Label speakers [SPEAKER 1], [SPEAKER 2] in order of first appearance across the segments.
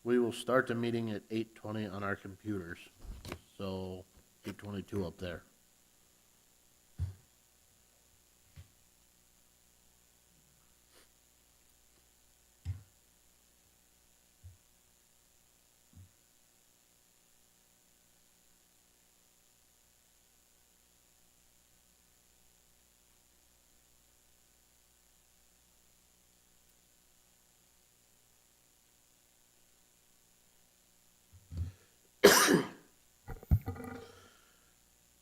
[SPEAKER 1] we will start the meeting at 8:20 on our computers. So 8:22 up there.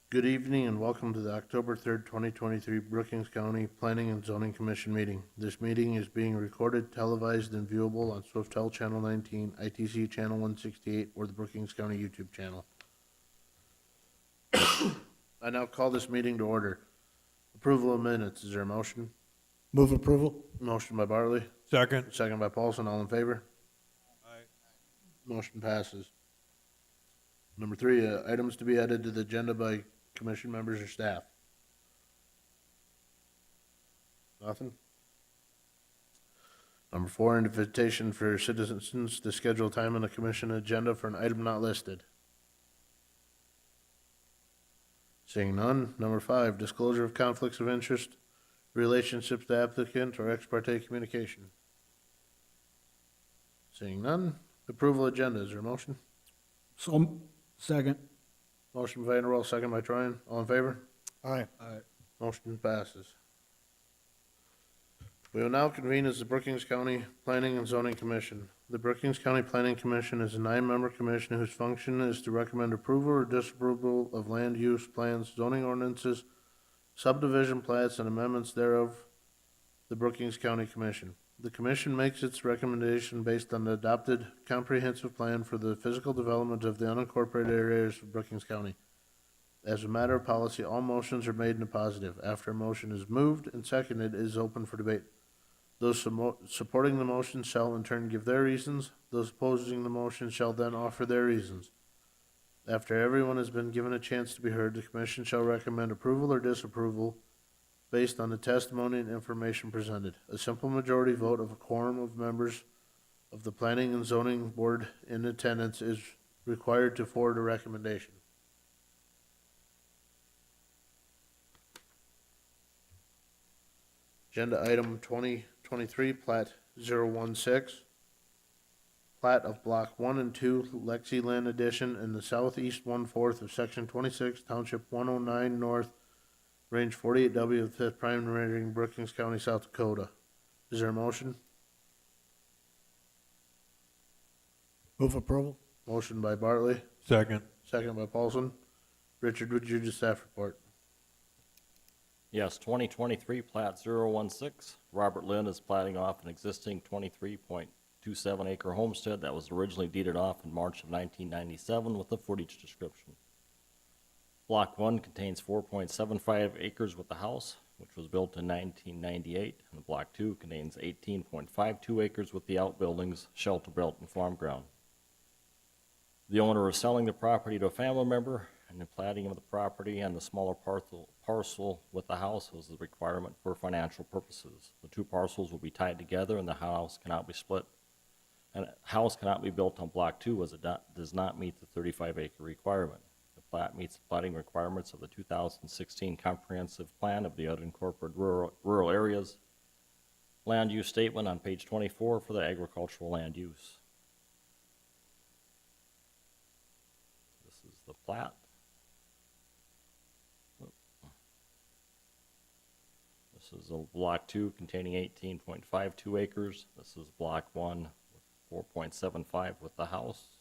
[SPEAKER 1] Good evening and welcome to the October 3rd, 2023 Brookings County Planning and Zoning Commission meeting. This meeting is being recorded, televised, and viewable on Swiftel Channel 19, ITC Channel 168, or the Brookings County YouTube channel. I now call this meeting to order. Approval of minutes. Is there a motion?
[SPEAKER 2] Move approval.
[SPEAKER 1] Motion by Bartley.
[SPEAKER 3] Second.
[SPEAKER 1] Second by Paulson. All in favor?
[SPEAKER 3] Aye.
[SPEAKER 1] Motion passes. Number 3, items to be added to the agenda by commission members or staff. Nothing? Number 4, invitation for citizens to schedule time on the commission agenda for an item not listed. Seeing none. Number 5, disclosure of conflicts of interest, relationships to applicant, or ex parte communication. Seeing none. Approval agenda. Is there a motion?
[SPEAKER 2] So, second.
[SPEAKER 1] Motion by Vanderwall, second by Tryon. All in favor?
[SPEAKER 2] Aye.
[SPEAKER 1] Motion passes. We will now convene as the Brookings County Planning and Zoning Commission. The Brookings County Planning Commission is a 9-member commission whose function is to recommend approval or disapproval of land use plans, zoning ordinances, subdivision plats, and amendments thereof. The Brookings County Commission. The commission makes its recommendation based on the adopted comprehensive plan for the physical development of the unincorporated areas of Brookings County. As a matter of policy, all motions are made in the positive. After a motion is moved and seconded, it is open for debate. Those supporting the motion shall in turn give their reasons. Those opposing the motion shall then offer their reasons. After everyone has been given a chance to be heard, the commission shall recommend approval or disapproval based on the testimony and information presented. A simple majority vote of a quorum of members of the Planning and Zoning Board in attendance is required to forward a recommendation. Agenda item 2023, Plat 016. Plat of Block 1 and 2, Lexi Land Addition in the southeast 1/4 of Section 26, Township 109 North, Range 48W of 5th Primary, Brookings County, South Dakota. Is there a motion?
[SPEAKER 2] Move approval.
[SPEAKER 1] Motion by Bartley,
[SPEAKER 3] Second.
[SPEAKER 1] second by Paulson. Richard, would you do the staff report?
[SPEAKER 4] Yes, 2023 Plat 016. Robert Lynn is platting off an existing 23.27 acre homestead that was originally deeded off in March of 1997 with a footage description. Block 1 contains 4.75 acres with the house, which was built in 1998, and Block 2 contains 18.52 acres with the outbuildings, shelter belt, and farm ground. The owner is selling the property to a family member, and the platting of the property and the smaller parcel with the house was the requirement for financial purposes. The 2 parcels will be tied together, and the house cannot be split. And a house cannot be built on Block 2 as it does not meet the 35-acre requirement. The plat meets the platting requirements of the 2016 Comprehensive Plan of the Unincorporated Rural Areas Land Use Statement on page 24 for the agricultural land use. This is the plat. This is a Block 2 containing 18.52 acres. This is Block 1 with 4.75 with the house.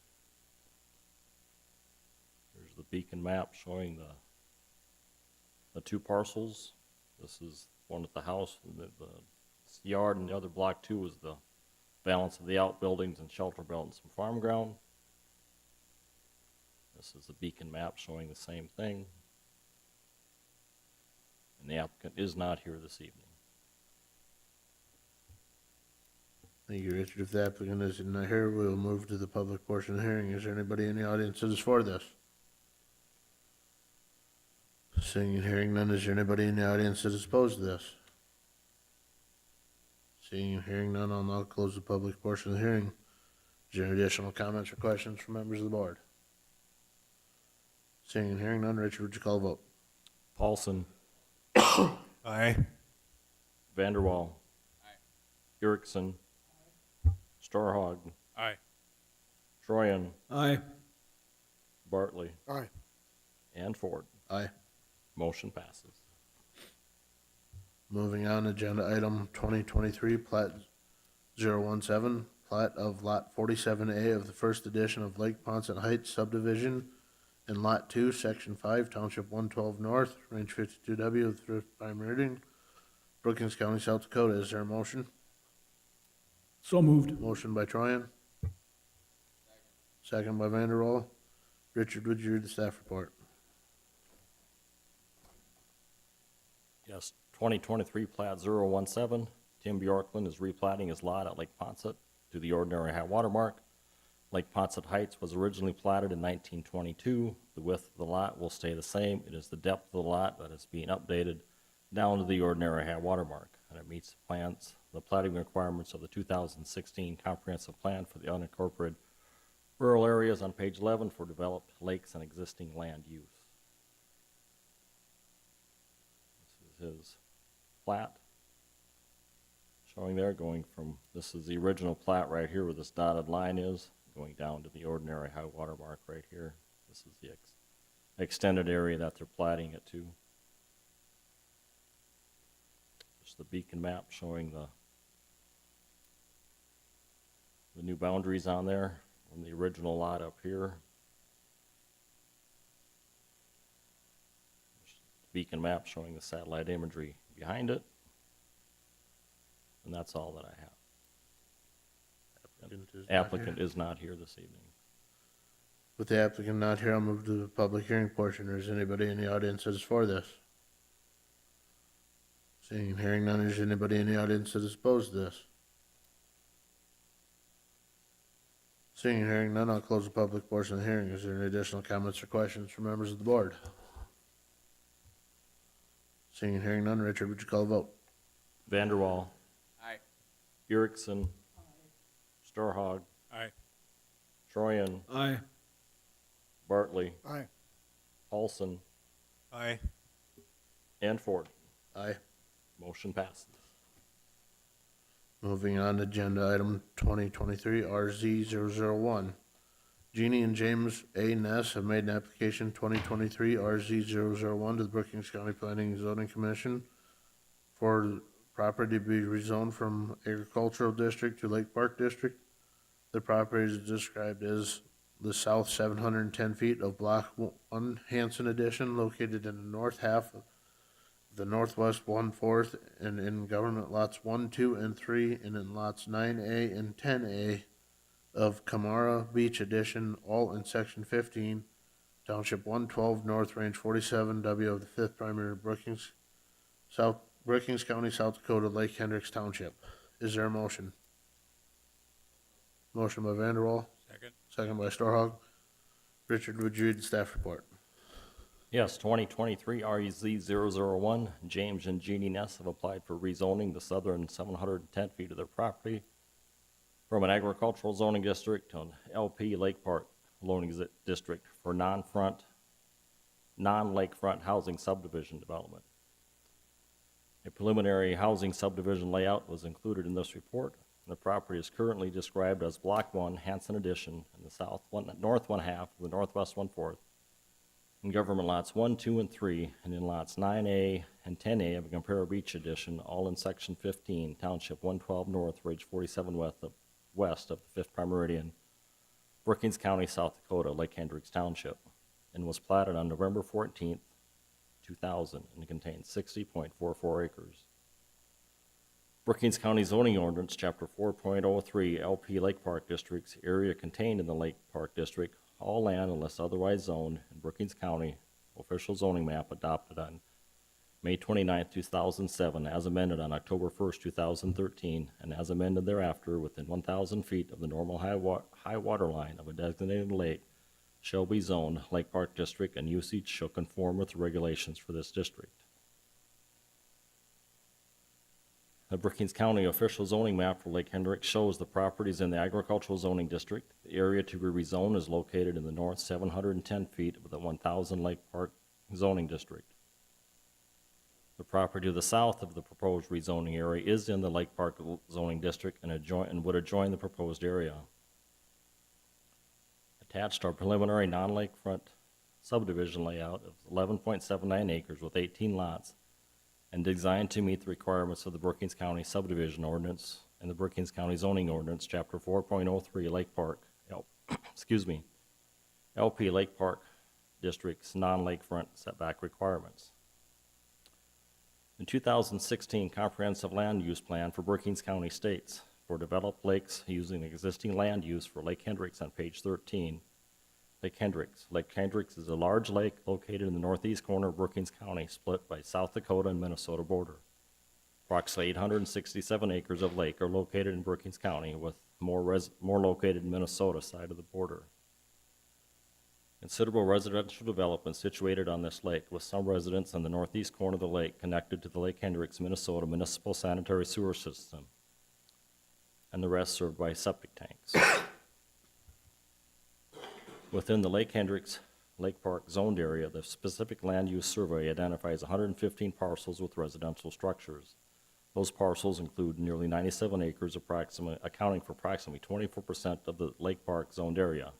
[SPEAKER 4] Here's the beacon map showing the 2 parcels. This is one with the house, and the yard, and the other Block 2 is the balance of the outbuildings and shelter belt and some farm ground. This is the beacon map showing the same thing. And the applicant is not here this evening.
[SPEAKER 1] Thank you, Richard. If the applicant is not here, we will move to the public portion of the hearing. Is there anybody in the audience that is for this? Seeing and hearing none, is there anybody in the audience that is opposed to this? Seeing and hearing none, I'll now close the public portion of the hearing. Is there any additional comments or questions from members of the board? Seeing and hearing none, Richard, would you call the vote?
[SPEAKER 4] Paulson.
[SPEAKER 3] Aye.
[SPEAKER 4] Vanderwall. Erickson. Starhog.
[SPEAKER 3] Aye.
[SPEAKER 4] Troyan.
[SPEAKER 2] Aye.
[SPEAKER 4] Bartley.
[SPEAKER 2] Aye.
[SPEAKER 4] And Ford.
[SPEAKER 1] Aye.
[SPEAKER 4] Motion passes.
[SPEAKER 1] Moving on, agenda item 2023, plat 017, plat of lot 47A of the first edition of Lake Ponset Heights subdivision in Lot 2, Section 5, Township 112 North, Range 52W of the 5th Prime Meridian, Brookings County, South Dakota. Is there a motion?
[SPEAKER 2] So moved.
[SPEAKER 1] Motion by Troyan. Second by Vanderwall. Richard, would you read the staff report?
[SPEAKER 4] Yes, 2023 plat 017, Tim Bjorklund is replating his lot at Lake Ponset to the ordinary high water mark. Lake Ponset Heights was originally platted in 1922. The width of the lot will stay the same. It is the depth of the lot that is being updated down to the ordinary high water mark, and it meets the platting requirements of the 2016 Comprehensive Plan for the unincorporated rural areas on page 11 for developed lakes and existing land use. This is his plat showing there, going from, this is the original plat right here where this dotted line is, going down to the ordinary high water mark right here. This is the extended area that they're platting it to. Just the beacon map showing the new boundaries on there from the original lot up here. Beacon map showing the satellite imagery behind it. And that's all that I have. Applicant is not here this evening.
[SPEAKER 1] With the applicant not here, I'll move to the public hearing portion. Is anybody in the audience that is for this? Seeing and hearing none, is anybody in the audience that is opposed to this? Seeing and hearing none, I'll close the public portion of the hearing. Is there any additional comments or questions from members of the board? Seeing and hearing none, Richard, would you call the vote?
[SPEAKER 4] Vanderwall.
[SPEAKER 3] Aye.
[SPEAKER 4] Erickson. Starhog.
[SPEAKER 3] Aye.
[SPEAKER 4] Troyan.
[SPEAKER 2] Aye.
[SPEAKER 4] Bartley.
[SPEAKER 2] Aye.
[SPEAKER 4] Paulson.
[SPEAKER 3] Aye.
[SPEAKER 4] And Ford.
[SPEAKER 1] Aye.
[SPEAKER 4] Motion passes.
[SPEAKER 1] Moving on to agenda item 2023 RZ001. Jeannie and James A. Ness have made an application 2023 RZ001 to the Brookings County Planning and Zoning Commission for property to be rezoned from agricultural district to Lake Park District. The property is described as the south 710 feet of Block 1 Hanson Addition located in the north half of the northwest 1/4 and in government lots 1, 2, and 3 and in lots 9A and 10A of Kamara Beach Addition, all in section 15, township 112 north, range 47W of the 5th primary Brookings County, South Dakota, Lake Hendricks Township. Is there a motion? Motion by Vanderwall,
[SPEAKER 3] Second.
[SPEAKER 1] second by Starhog. Richard, would you read the staff report?
[SPEAKER 4] Yes, 2023 REZ001, James and Jeannie Ness have applied for rezoning the southern 710 feet of their property from an agricultural zoning district to an LP Lake Park zoning district for non-lakefront housing subdivision development. A preliminary housing subdivision layout was included in this report. The property is currently described as Block 1 Hanson Addition in the north 1/2 of the northwest 1/4, in government lots 1, 2, and 3, and in lots 9A and 10A of a Compare Beach Addition, all in section 15, township 112 north, range 47 west of the 5th prime meridian, Brookings County, South Dakota, Lake Hendricks Township, and was platted on November 14th, 2000, and contains 60.44 acres. Brookings County zoning ordinance, chapter 4.03, LP Lake Park Districts, area contained in the Lake Park District, all land unless otherwise zoned in Brookings County, official zoning map adopted on May 29, 2007, as amended on October 1st, 2013, and as amended thereafter within 1,000 feet of the normal high water line of a designated lake shall be zoned Lake Park District, and usage shall conform with the regulations for this district. The Brookings County official zoning map for Lake Hendricks shows the properties in the agricultural zoning district. The area to be rezoned is located in the north 710 feet of the 1,000 Lake Park zoning district. The property to the south of the proposed rezoning area is in the Lake Park zoning district and would adjoin the proposed area. Attached are preliminary non-lakefront subdivision layout of 11.79 acres with 18 lots and designed to meet the requirements of the Brookings County subdivision ordinance and the Brookings County zoning ordinance, chapter 4.03 Lake Park, LP Lake Park District's non-lakefront setback requirements. The 2016 Comprehensive Land Use Plan for Brookings County states, for developed lakes using existing land use for Lake Hendricks on page 13, Lake Hendricks. Lake Hendricks is a large lake located in the northeast corner of Brookings County, split by South Dakota and Minnesota border. Approximately 867 acres of lake are located in Brookings County, with more located in Minnesota side of the border. Considerable residential development situated on this lake, with some residents in the northeast corner of the lake connected to the Lake Hendricks, Minnesota municipal sanitary sewer system, and the rest served by septic tanks. Within the Lake Hendricks Lake Park zoned area, the specific land use survey identifies 115 parcels with residential structures. Those parcels include nearly 97 acres, accounting for approximately 24% of the Lake Park zoned area.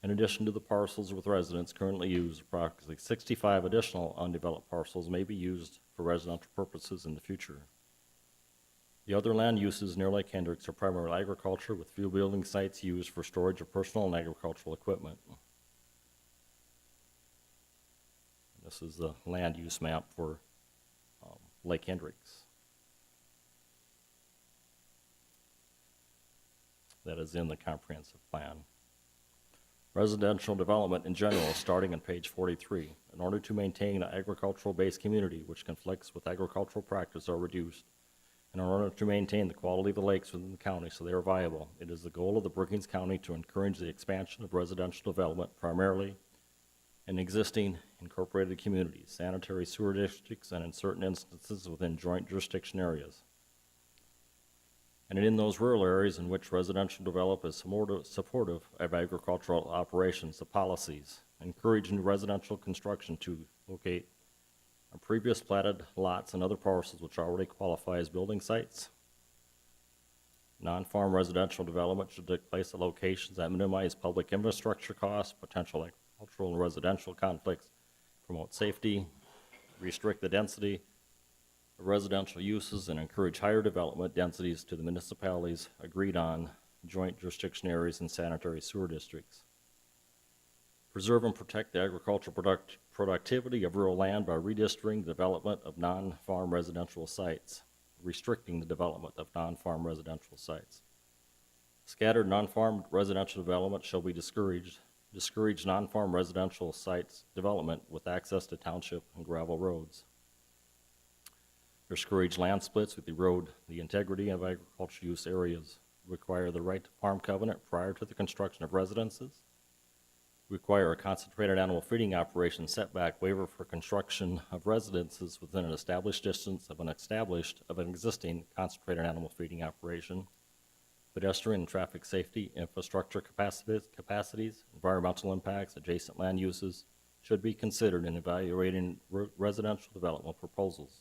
[SPEAKER 4] In addition to the parcels with residents currently used, approximately 65 additional undeveloped parcels may be used for residential purposes in the future. The other land uses near Lake Hendricks are primarily agriculture, with few building sites used for storage of personal and agricultural equipment. This is the land use map for Lake Hendricks. That is in the comprehensive plan. Residential development in general, starting on page 43. In order to maintain an agricultural-based community which conflicts with agricultural practice are reduced, and in order to maintain the quality of the lakes within the county so they are viable, it is the goal of the Brookings County to encourage the expansion of residential development primarily in existing incorporated communities, sanitary sewer districts, and in certain instances within joint jurisdiction areas. And in those rural areas in which residential development is supportive of agricultural operations, the policies encourage new residential construction to locate on previous platted lots and other parcels which already qualify as building sites. Non-farm residential development should take place at locations that minimize public infrastructure costs, potential agricultural and residential conflicts, promote safety, restrict the density of residential uses, and encourage higher development densities to the municipalities agreed on joint jurisdiction areas and sanitary sewer districts. Preserve and protect the agricultural productivity of rural land by redistricting the development of non-farm residential sites, restricting the development of non-farm residential sites. Scattered non-farm residential development shall be discouraged. Discourage non-farm residential sites development with access to township and gravel roads. Discourage land splits with erode the integrity of agricultural use areas. Require the right to farm covenant prior to the construction of residences. Require a concentrated animal feeding operation setback waiver for construction of residences within an established distance of an existing concentrated animal feeding operation. Pedestrian and traffic safety, infrastructure capacities, environmental impacts, adjacent land uses should be considered in evaluating residential development proposals.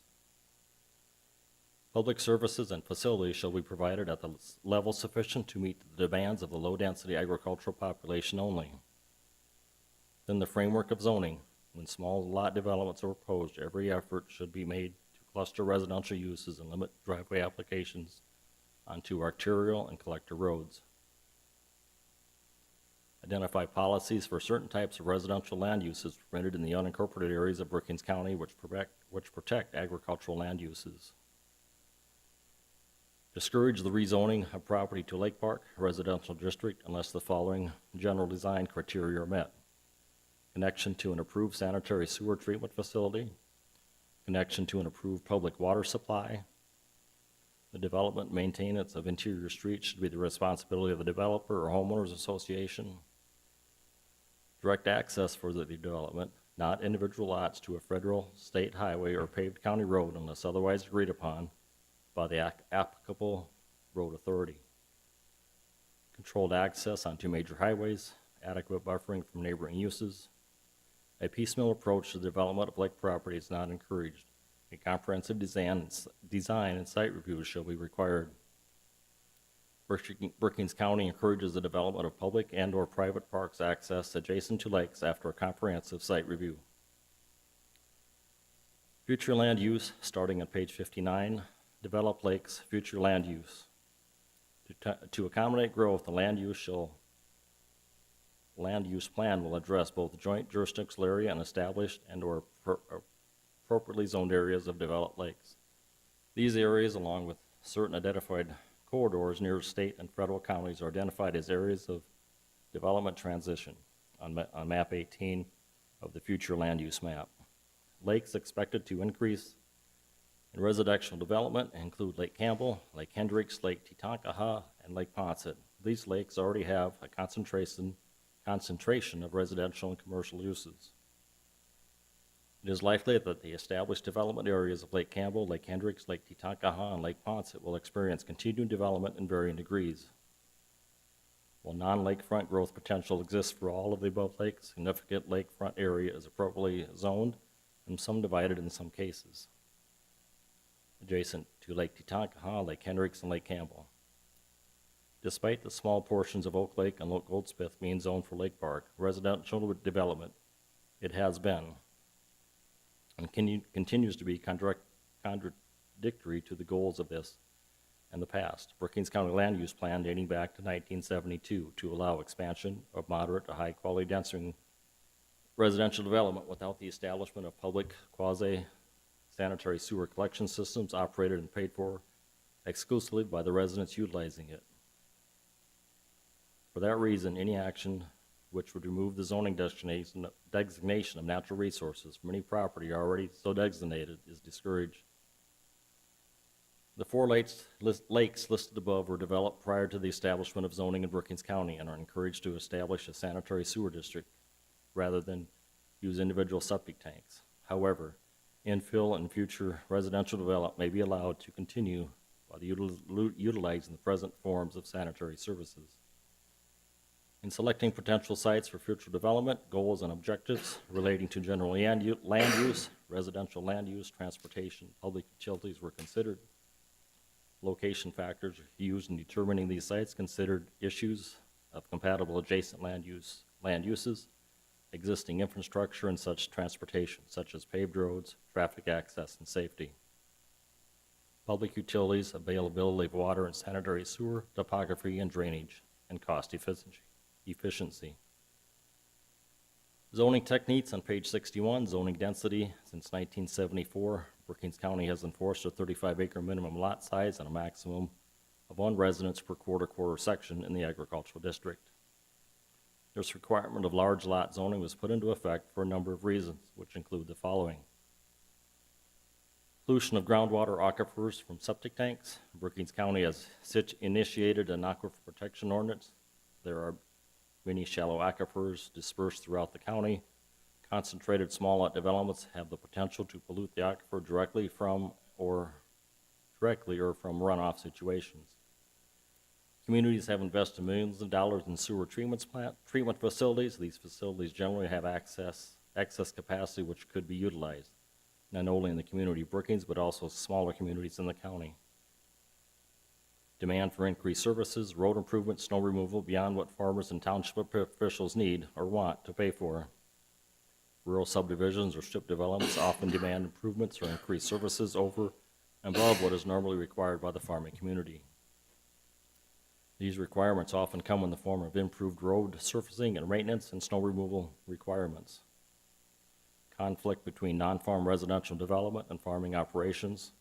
[SPEAKER 4] Public services and facilities shall be provided at the level sufficient to meet the demands of the low-density agricultural population only. In the framework of zoning, when small lot developments are proposed, every effort should be made to cluster residential uses and limit driveway applications onto arterial and collector roads. Identify policies for certain types of residential land uses permitted in the unincorporated areas of Brookings County which protect agricultural land uses. Discourage the rezoning of property to Lake Park residential district unless the following general design criteria are met. Connection to an approved sanitary sewer treatment facility, connection to an approved public water supply. The development and maintenance of interior streets should be the responsibility of the developer or homeowners association. Direct access for the development, not individual lots, to a federal, state highway or paved county road unless otherwise agreed upon, by the applicable road authority. Controlled access on 2 major highways, adequate buffering from neighboring uses. A piecemeal approach to the development of lake property is not encouraged. A comprehensive design and site reviews shall be required. Brookings County encourages the development of public and/or private parks access adjacent to lakes after a comprehensive site review. Future land use, starting on page 59, develop lakes, future land use. To accommodate growth, the land use plan will address both the joint jurisdictional area and established and/or appropriately zoned areas of developed lakes. These areas, along with certain identified corridors near state and federal counties, are identified as areas of development transition on map 18 of the future land use map. Lakes expected to increase in residential development include Lake Campbell, Lake Hendricks, Lake Titankaha, and Lake Poncet. These lakes already have a concentration of residential and commercial uses. It is likely that the established development areas of Lake Campbell, Lake Hendricks, Lake Titankaha, and Lake Poncet will experience continued development in varying degrees. While non-lakefront growth potential exists for all of the above lakes, significant lakefront area is appropriately zoned and some divided in some cases, adjacent to Lake Titankaha, Lake Hendricks, and Lake Campbell. Despite the small portions of Oak Lake and Goldsmith being zoned for lake park, residential development, it has been and continues to be contradictory to the goals of this and the past. Brookings County Land Use Plan dating back to 1972 to allow expansion of moderate to high quality density residential development without the establishment of public quasi-sanitary sewer collection systems operated and paid for exclusively by the residents utilizing it. For that reason, any action which would remove the zoning designation of natural resources from any property already so designated is discouraged. The 4 lakes listed above were developed prior to the establishment of zoning in Brookings County and are encouraged to establish a sanitary sewer district rather than use individual septic tanks. However, infill and future residential development may be allowed to continue while utilizing the present forms of sanitary services. In selecting potential sites for future development, goals and objectives relating to general land use, residential land use, transportation, public utilities were considered. Location factors used in determining these sites considered issues of compatible adjacent land uses, existing infrastructure and such transportation, such as paved roads, traffic access, and safety. Public utilities, availability of water and sanitary sewer, topography and drainage, and cost efficiency. Zoning techniques on page 61, zoning density. Since 1974, Brookings County has enforced a 35-acre minimum lot size and a maximum of 1 residence per quarter section in the agricultural district. This requirement of large lot zoning was put into effect for a number of reasons, which include the following. Pollution of groundwater aquifers from septic tanks. Brookings County has initiated an aquifer protection ordinance. There are many shallow aquifers dispersed throughout the county. Concentrated small lot developments have the potential to pollute the aquifer directly or from runoff situations. Communities have invested millions of dollars in sewer treatment facilities. These facilities generally have excess capacity which could be utilized, not only in the community of Brookings, but also smaller communities in the county. Demand for increased services, road improvement, snow removal beyond what farmers and township officials need or want to pay for. Rural subdivisions or strip developments often demand improvements or increased services over and above what is normally required by the farming community. These requirements often come in the form of improved road surfacing and maintenance and snow removal requirements. Conflict between non-farm residential development and farming operations.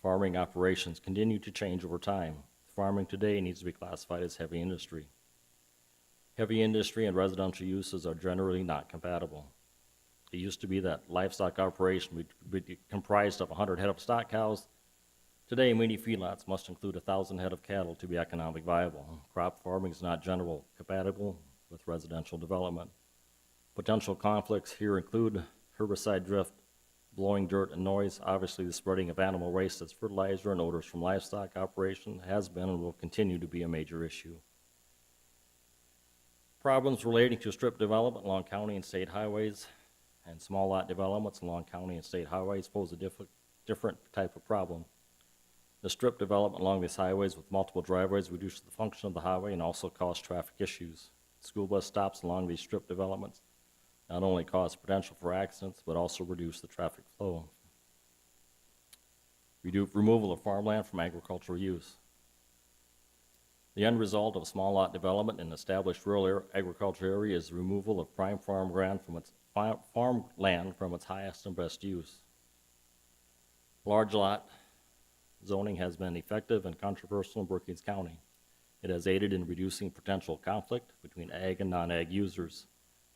[SPEAKER 4] Farming operations continue to change over time. Farming today needs to be classified as heavy industry. Heavy industry and residential uses are generally not compatible. It used to be that livestock operation would be comprised of 100 head of stock cows. Today, many feedlots must include 1,000 head of cattle to be economically viable. Crop farming is not generally compatible with residential development. Potential conflicts here include herbicide drift, blowing dirt and noise. Obviously, the spreading of animal waste as fertilizer and odors from livestock operation has been and will continue to be a major issue. Problems relating to strip development along county and state highways and small lot developments along county and state highways pose a different type of problem. The strip development along these highways with multiple driveways reduces the function of the highway and also cause traffic issues. School bus stops along these strip developments not only cause potential for accidents, but also reduce the traffic flow. Removal of farmland from agricultural use. The end result of small lot development in established rural agriculture area is the removal of prime farmland from its highest and best use. Large lot zoning has been effective and controversial in Brookings County. It has aided in reducing potential conflict between ag and non-ag users.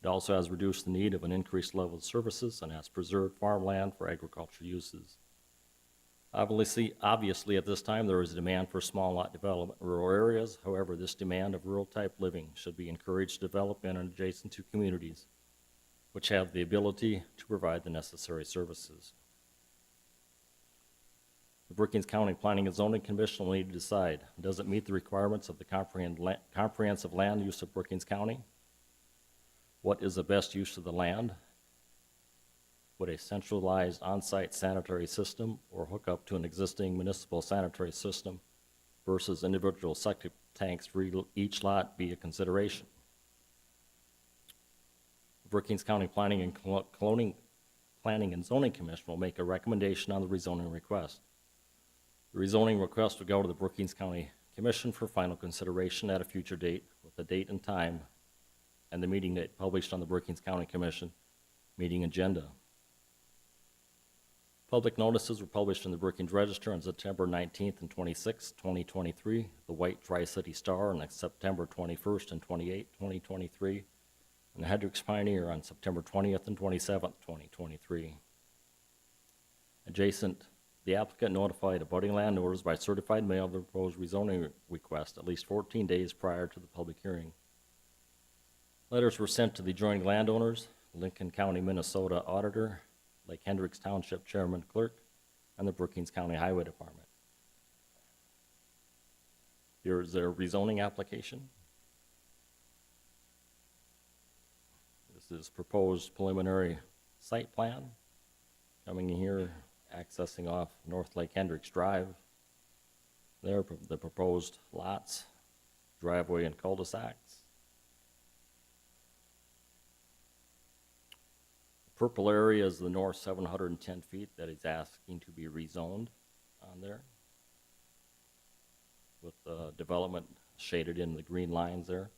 [SPEAKER 4] It also has reduced the need of an increased level of services and has preserved farmland for agriculture uses. Obviously, at this time, there is a demand for small lot development in rural areas. However, this demand of rural-type living should be encouraged to develop in and adjacent to communities, which have the ability to provide the necessary services. The Brookings County Planning and Zoning Commission will need to decide, does it meet the requirements of the comprehensive land use of Brookings County? What is the best use of the land? Would a centralized on-site sanitary system or hook up to an existing municipal sanitary system versus individual septic tanks for each lot be a consideration? The Brookings County Planning and Zoning Commission will make a recommendation on the rezoning request. The rezoning request will go to the Brookings County Commission for final consideration at a future date with the date and time and the meeting date published on the Brookings County Commission meeting agenda. Public notices were published in the Brookings Register on September 19th and 26th, 2023, the White Tri-City Star on September 21st and 28th, 2023, and the Hendricks Pioneer on September 20th and 27th, 2023. Adjacent, the applicant notified abutting landowners by certified mail of the proposed rezoning request at least 14 days prior to the public hearing. Letters were sent to the adjoining landowners, Lincoln County, Minnesota Auditor, Lake Hendricks Township Chairman Clerk, and the Brookings County Highway Department. Here is their rezoning application. This is proposed preliminary site plan. Coming in here, accessing off North Lake Hendricks Drive. There, the proposed lots, driveway and cul-de-sacs. Purple area is the north 710 feet that he's asking to be rezoned on there, with the development shaded in the green lines there.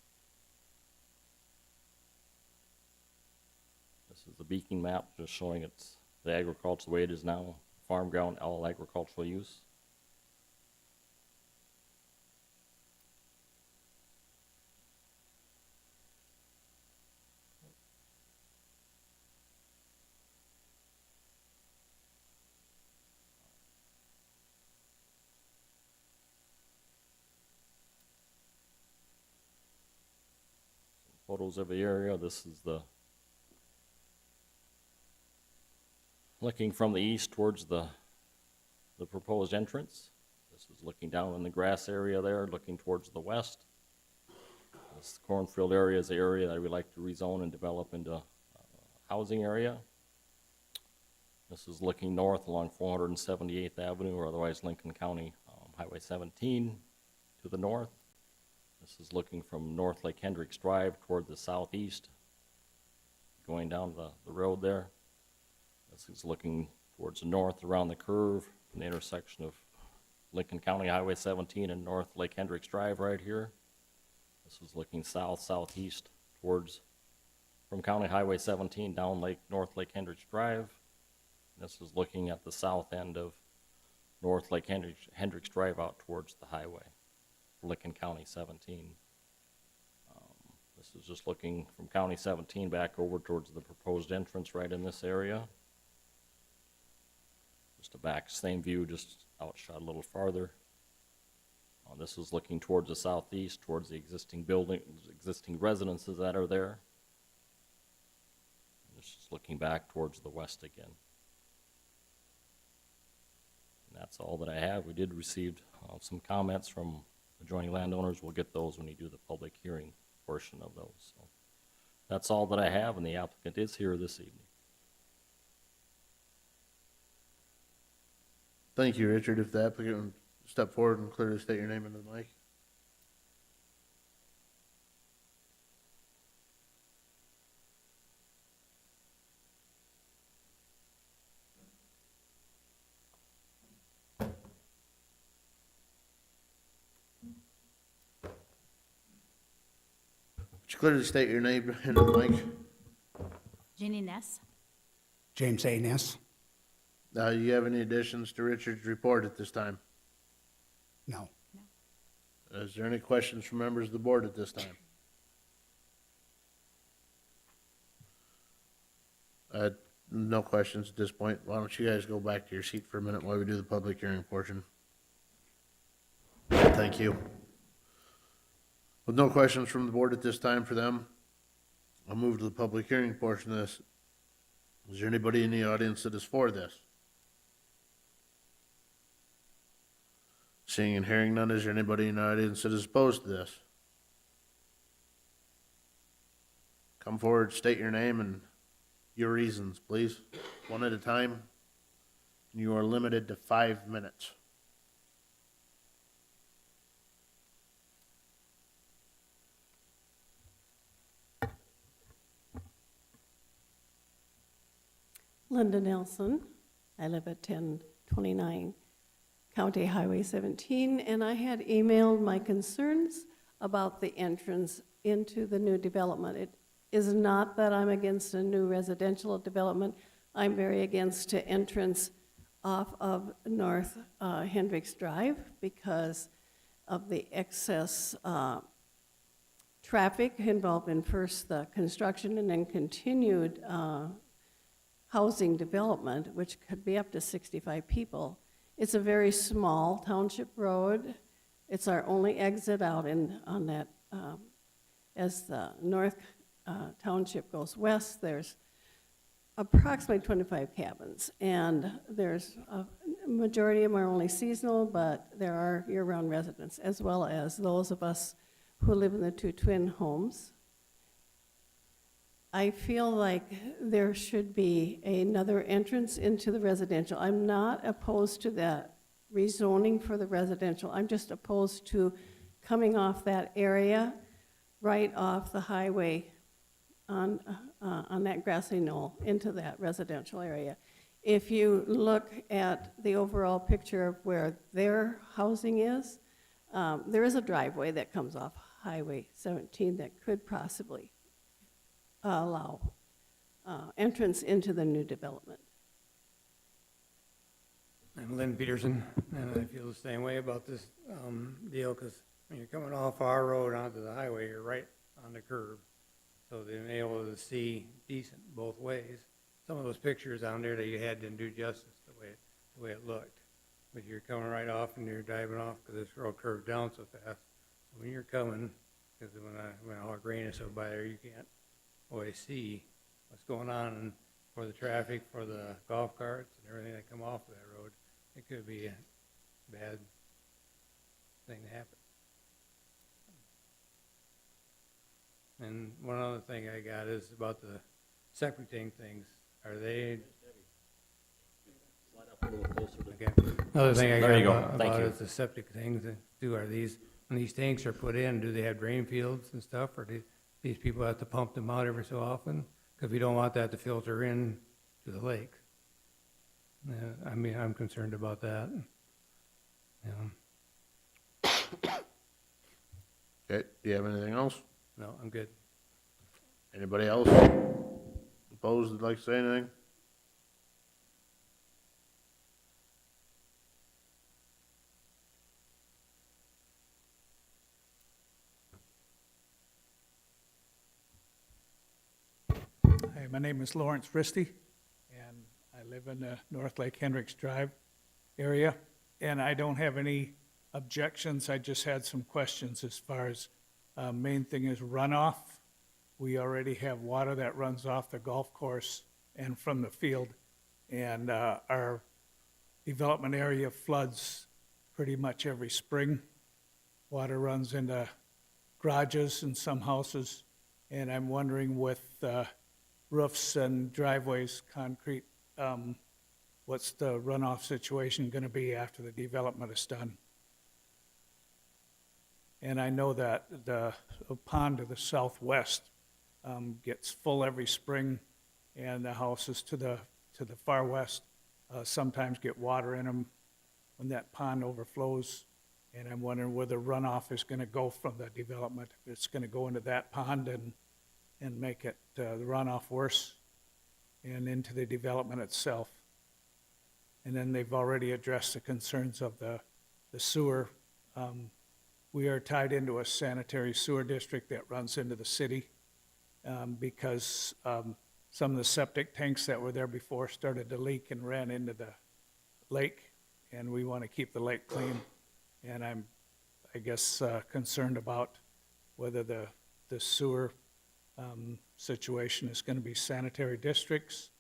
[SPEAKER 4] This is the beacon map just showing it's the agriculture the way it is now, farm ground, all agricultural use. Photos of the area. This is the looking from the east towards the proposed entrance. This is looking down in the grass area there, looking towards the west. This cornfield area is the area that we like to rezone and develop into housing area. This is looking north along 478th Avenue, or otherwise Lincoln County Highway 17 to the north. This is looking from North Lake Hendricks Drive toward the southeast, going down the road there. This is looking towards the north around the curve from the intersection of Lincoln County Highway 17 and North Lake Hendricks Drive right here. This is looking southeast towards from County Highway 17 down North Lake Hendricks Drive. This is looking at the south end of North Lake Hendricks Drive out towards the highway. Lincoln County 17. This is just looking from County 17 back over towards the proposed entrance right in this area. Just a back, same view, just outshot a little farther. This is looking towards the southeast, towards the existing building, existing residences that are there. This is looking back towards the west again. That's all that I have. We did receive some comments from adjoining landowners. We'll get those when you do the public hearing portion of those. So that's all that I have, and the applicant is here this evening.
[SPEAKER 1] Thank you, Richard. If the applicant would step forward and clearly state your name into the mic. Would you clearly state your name into the mic?
[SPEAKER 5] Jenny Ness.
[SPEAKER 2] James A. Ness?
[SPEAKER 1] Do you have any additions to Richard's report at this time?
[SPEAKER 2] No.
[SPEAKER 1] Is there any questions from members of the board at this time? No questions at this point. Why don't you guys go back to your seat for a minute while we do the public hearing portion? Thank you. With no questions from the board at this time for them, I'll move to the public hearing portion of this. Is there anybody in the audience that is for this? Seeing and hearing none, is there anybody in the audience that is opposed to this? Come forward, state your name and your reasons, please, one at a time. You are limited to 5 minutes.
[SPEAKER 6] Linda Nelson. I live at 1029 County Highway 17, and I had emailed my concerns about the entrance into the new development. It is not that I'm against a new residential development. I'm very against the entrance off of North Hendricks Drive because of the excess traffic involved in first the construction and then continued housing development, which could be up to 65 people. It's a very small township road. It's our only exit out on that. As the North Township goes west, there's approximately 25 cabins, and there's a majority of them are only seasonal, but there are year-round residents, as well as those of us who live in the two twin homes. I feel like there should be another entrance into the residential. I'm not opposed to that rezoning for the residential. I'm just opposed to coming off that area, right off the highway on that grassy knoll into that residential area. If you look at the overall picture of where their housing is, there is a driveway that comes off Highway 17 that could possibly allow entrance into the new development.
[SPEAKER 7] I'm Lynn Peterson, and I feel the same way about this deal, because when you're coming off our road onto the highway, you're right on the curb, so they've been able to see decent both ways. Some of those pictures on there that you had didn't do justice the way it looked, but you're coming right off and you're diving off because this road curves down so fast. So when you're coming, because when all the grain is so by there, you can't always see what's going on, and for the traffic, for the golf carts and everything that come off of that road, it could be a bad thing to happen. And one other thing I got is about the septic tank things. Are they?
[SPEAKER 4] Slide up a little closer to
[SPEAKER 7] Okay. Another thing I
[SPEAKER 4] There you
[SPEAKER 7] got
[SPEAKER 4] go. Thank
[SPEAKER 7] about
[SPEAKER 4] you.
[SPEAKER 7] is the septic things. Are these, when these tanks are put in, do they have drain fields and stuff, or do these people have to pump them out every so often? Because we don't want that to filter in to the lake. I mean, I'm concerned about that. Yeah.
[SPEAKER 1] Okay, do you have anything else?
[SPEAKER 7] No, I'm good.
[SPEAKER 1] Anybody else opposed that'd like to say anything?
[SPEAKER 2] Hi, my name is Lawrence Risty, and I live in the North Lake Hendricks Drive area, and I don't have any objections. I just had some questions as far as, main thing is runoff. We already have water that runs off the golf course and from the field, and our development area floods pretty much every spring. Water runs into garages in some houses, and I'm wondering with roofs and driveways, concrete, what's the runoff situation going to be after the development is done? And I know that the pond to the southwest gets full every spring, and the houses to the far west sometimes get water in them when that pond overflows. And I'm wondering where the runoff is going to go from the development. If it's going to go into that pond and make it the runoff worse, and into the development itself. And then they've already addressed the concerns of the sewer. We are tied into a sanitary sewer district that runs into the city because some of the septic tanks that were there before started to leak and ran into the lake, and we want to keep the lake clean. And I'm, I guess, concerned about whether the sewer situation is going to be sanitary districts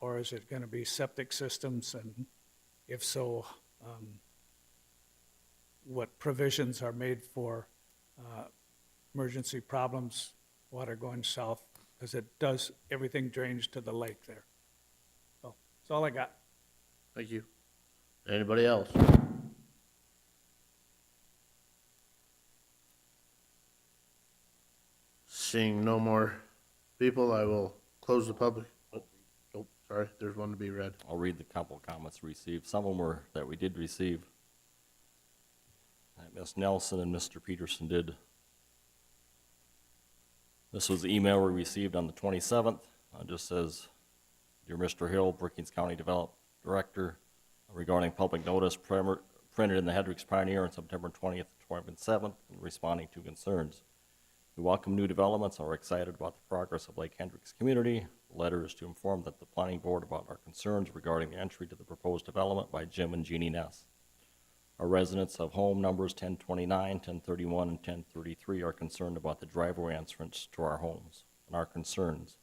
[SPEAKER 2] or is it going to be septic systems, and if so, what provisions are made for emergency problems, water going south, because it does, everything drains to the lake there. So that's all I got.
[SPEAKER 1] Thank you. Anybody else? Seeing no more people, I will close the public. Oh, sorry, there's one to be read.
[SPEAKER 4] I'll read the couple comments received. Some of them were that we did receive. Ms. Nelson and Mr. Peterson did. This was the email we received on the 27th. It just says, "Dear Mr. Hill, Brookings County Development Director, regarding public notice printed in the Hendricks Pioneer on September 20th, 2007, and responding to concerns. We welcome new developments and are excited about the progress of Lake Hendricks community. The letter is to inform that the planning board about our concerns regarding the entry to the proposed development by Jim and Jeannie Ness. Our residents of home numbers 1029, 1031, and 1033 are concerned about the driveway entrance to our homes and our concerns.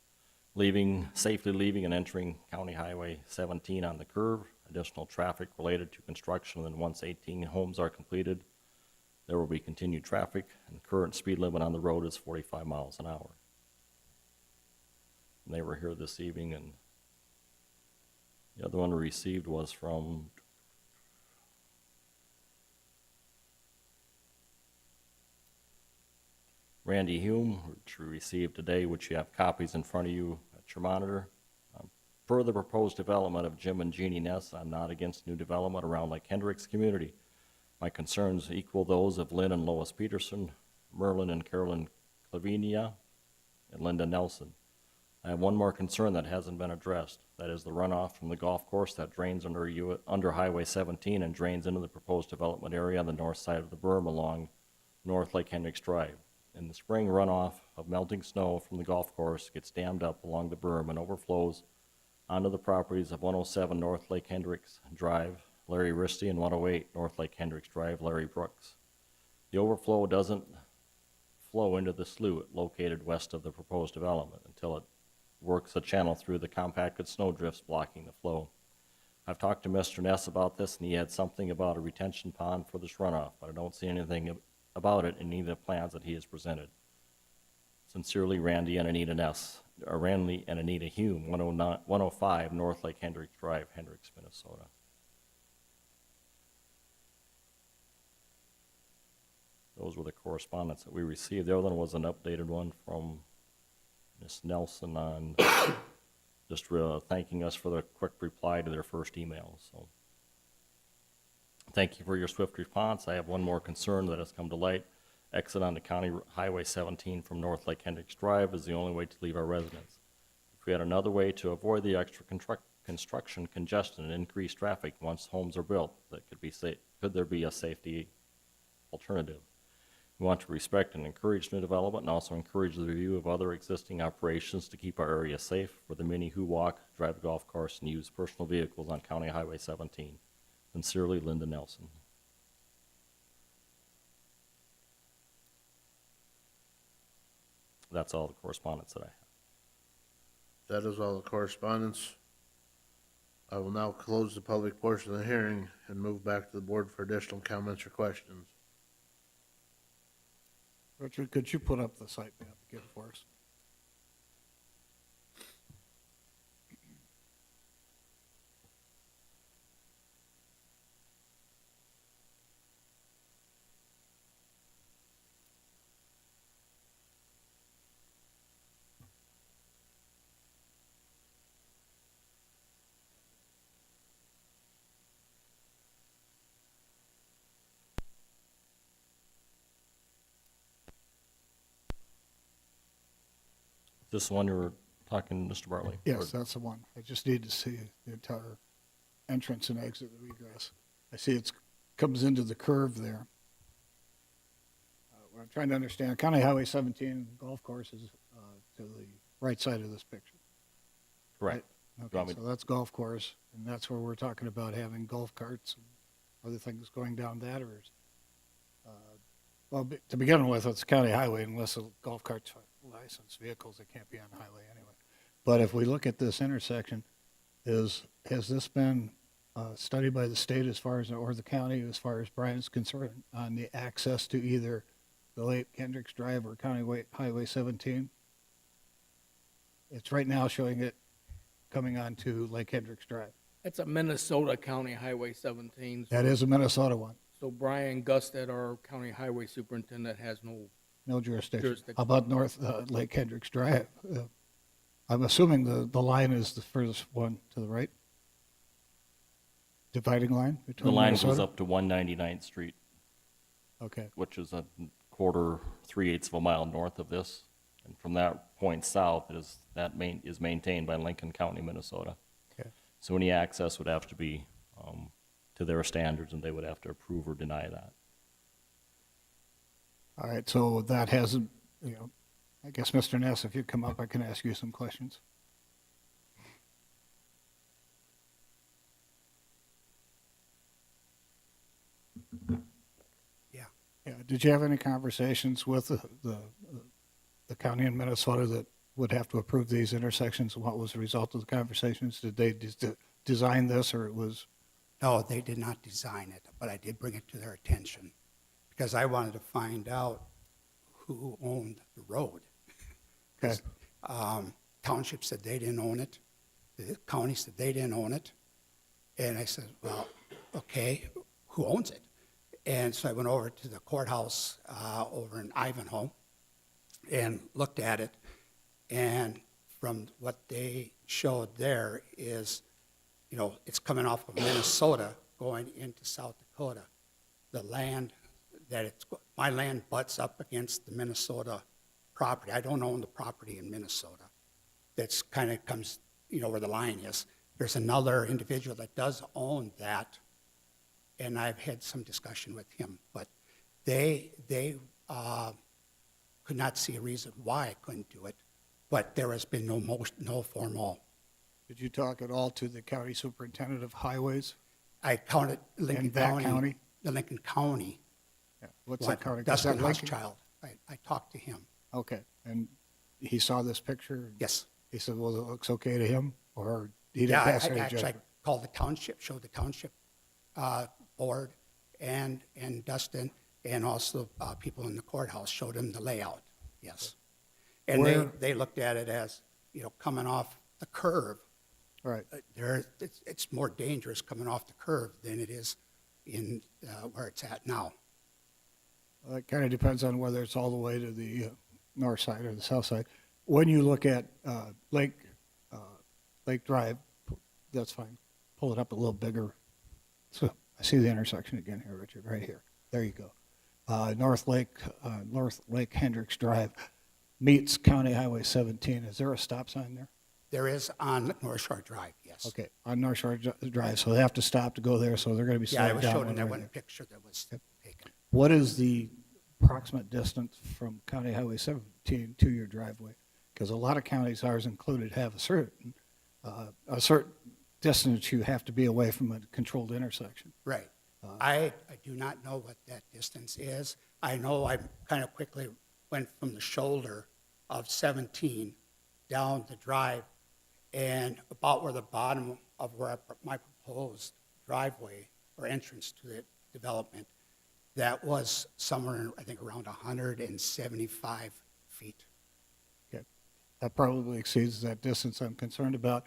[SPEAKER 4] Safely leaving and entering County Highway 17 on the curve, additional traffic related to construction, and once 18 homes are completed, there will be continued traffic, and current speed limit on the road is 45 miles an hour. And they were here this evening, and the other one we received was from Randy Hume, which we received today, which you have copies in front of you at your monitor. Per the proposed development of Jim and Jeannie Ness, I'm not against new development around Lake Hendricks community. My concerns equal those of Lynn and Lois Peterson, Merlin and Carolyn Clavinia, and Linda Nelson. I have one more concern that hasn't been addressed. That is the runoff from the golf course that drains under Highway 17 and drains into the proposed development area on the north side of the berm along North Lake Hendricks Drive. In the spring, runoff of melting snow from the golf course gets dammed up along the berm and overflows onto the properties of 107 North Lake Hendricks Drive, Larry Risty, and 108 North Lake Hendricks Drive, Larry Brooks. The overflow doesn't flow into the slough located west of the proposed development until it works a channel through the compacted snow drifts blocking the flow. I've talked to Mr. Ness about this, and he had something about a retention pond for this runoff, but I don't see anything about it in any of the plans that he has presented. Sincerely, Randy and Anita Ness, or Randy and Anita Hume, 105 North Lake Hendricks Drive, Hendricks, Minnesota. Those were the correspondence that we received. The other one was an updated one from Ms. Nelson on just thanking us for the quick reply to their first email. So thank you for your swift response. I have one more concern that has come to light. Exit onto County Highway 17 from North Lake Hendricks Drive is the only way to leave our residence. If we had another way to avoid the extra construction congestion and increased traffic once homes are built, that could there be a safety alternative? We want to respect and encourage new development and also encourage the review of other existing operations to keep our area safe for the many who walk, drive the golf course, and use personal vehicles on County Highway 17. Sincerely, Linda Nelson. That's all the correspondence that I have.
[SPEAKER 1] That is all the correspondence. I will now close the public portion of the hearing and move back to the board for additional comments or questions.
[SPEAKER 8] Richard, could you put up the site map again for us?
[SPEAKER 4] This one you were talking, Mr. Bartley?
[SPEAKER 8] Yes, that's the one. I just need to see the entire entrance and exit of egress. I see it comes into the curve there. What I'm trying to understand, County Highway 17 golf course is to the right side of this picture.
[SPEAKER 4] Correct.
[SPEAKER 8] Okay,
[SPEAKER 4] want me-
[SPEAKER 8] so that's golf course, and that's where we're talking about having golf carts and other things going down that, or is, well, to begin with, it's a county highway unless a golf cart's licensed vehicles, they can't be on the highway anyway. But if we look at this intersection, has this been studied by the state as far as, or the county as far as Brian is concerned, on the access to either the Lake Hendricks Drive or Highway 17? It's right now showing it coming onto Lake Hendricks Drive.
[SPEAKER 9] It's a Minnesota County Highway 17.
[SPEAKER 8] That is a Minnesota one,
[SPEAKER 9] So Brian Gusted, our county highway superintendent, has no,
[SPEAKER 8] no jurisdiction.
[SPEAKER 9] Jurisdiction.
[SPEAKER 8] How about North Lake Hendricks Drive? I'm assuming the line is the furthest one to the right? Dividing line
[SPEAKER 4] The
[SPEAKER 8] between
[SPEAKER 4] line goes
[SPEAKER 8] Minnesota?
[SPEAKER 4] up to 199th Street,
[SPEAKER 8] Okay,
[SPEAKER 4] which is a quarter, 3/8 of a mile north of this. And from that point south is maintained by Lincoln County, Minnesota.
[SPEAKER 8] okay.
[SPEAKER 4] So any access would have to be to their standards, and they would have to approve or deny that.
[SPEAKER 8] All right, so that hasn't, I guess, Mr. Ness, if you come up, I can ask you some questions.
[SPEAKER 7] Yeah.
[SPEAKER 8] Yeah, did you have any conversations with the county in Minnesota that would have to approve these intersections? What was the result of the conversations? Did they design this, or it was,
[SPEAKER 10] No, they did not design it, but I did bring it to their attention because I wanted to find out who owned the road.
[SPEAKER 8] okay,
[SPEAKER 10] Township said they didn't own it. The county said they didn't own it. And I said, well, okay, who owns it? And so I went over to the courthouse over in Ivanhoe and looked at it. And from what they showed there is, it's coming off of Minnesota going into South Dakota. The land my land butts up against the Minnesota property. I don't own the property in Minnesota. That's kind of comes, where the line is. There's another individual that does own that, and I've had some discussion with him, but they could not see a reason why I couldn't do it, but there has been no formal.
[SPEAKER 8] did you talk at all to the county superintendent of highways?
[SPEAKER 10] I counted Lincoln
[SPEAKER 8] In that
[SPEAKER 10] County.
[SPEAKER 8] county?
[SPEAKER 10] The Lincoln County.
[SPEAKER 8] Yeah. What's that county? Is
[SPEAKER 10] Dustin
[SPEAKER 8] that Lincoln?
[SPEAKER 10] Hochschild. I talked to him.
[SPEAKER 8] Okay, and he saw this picture?
[SPEAKER 10] Yes.
[SPEAKER 8] He said, well, it looks okay to him, or he didn't
[SPEAKER 10] Yeah, I
[SPEAKER 8] pass any
[SPEAKER 10] actually
[SPEAKER 8] judgment?
[SPEAKER 10] called the township, showed the township board and Dustin, and also people in the courthouse, showed them the layout, yes. And
[SPEAKER 8] Where-
[SPEAKER 10] they looked at it as, coming off the curve.
[SPEAKER 8] Right,
[SPEAKER 10] It's more dangerous coming off the curve than it is in where it's at now.
[SPEAKER 8] well, it kind of depends on whether it's all the way to the north side or the south side. When you look at Lake Drive, that's fine, pull it up a little bigger. So I see the intersection again here, Richard, right here. There you go. North Lake Hendricks Drive meets County Highway 17. Is there a stop sign there?
[SPEAKER 10] There is on North Shore Drive, yes.
[SPEAKER 8] Okay, on North Shore Drive, so they have to stop to go there, so they're going to be
[SPEAKER 10] Yeah, I
[SPEAKER 8] slowed
[SPEAKER 10] was
[SPEAKER 8] down.
[SPEAKER 10] showing
[SPEAKER 8] when
[SPEAKER 10] that
[SPEAKER 8] they're
[SPEAKER 10] one
[SPEAKER 8] there.
[SPEAKER 10] picture that was taken.
[SPEAKER 8] What is the approximate distance from County Highway 17 to your driveway? Because a lot of counties, ours included, have a certain distance you have to be away from a controlled intersection.
[SPEAKER 10] Right. I do not know what that distance is. I know I kind of quickly went from the shoulder of 17 down the drive, and about where the bottom of where my proposed driveway or entrance to the development, that was somewhere, I think, around 175 feet.
[SPEAKER 8] Okay. That probably exceeds that distance I'm concerned about.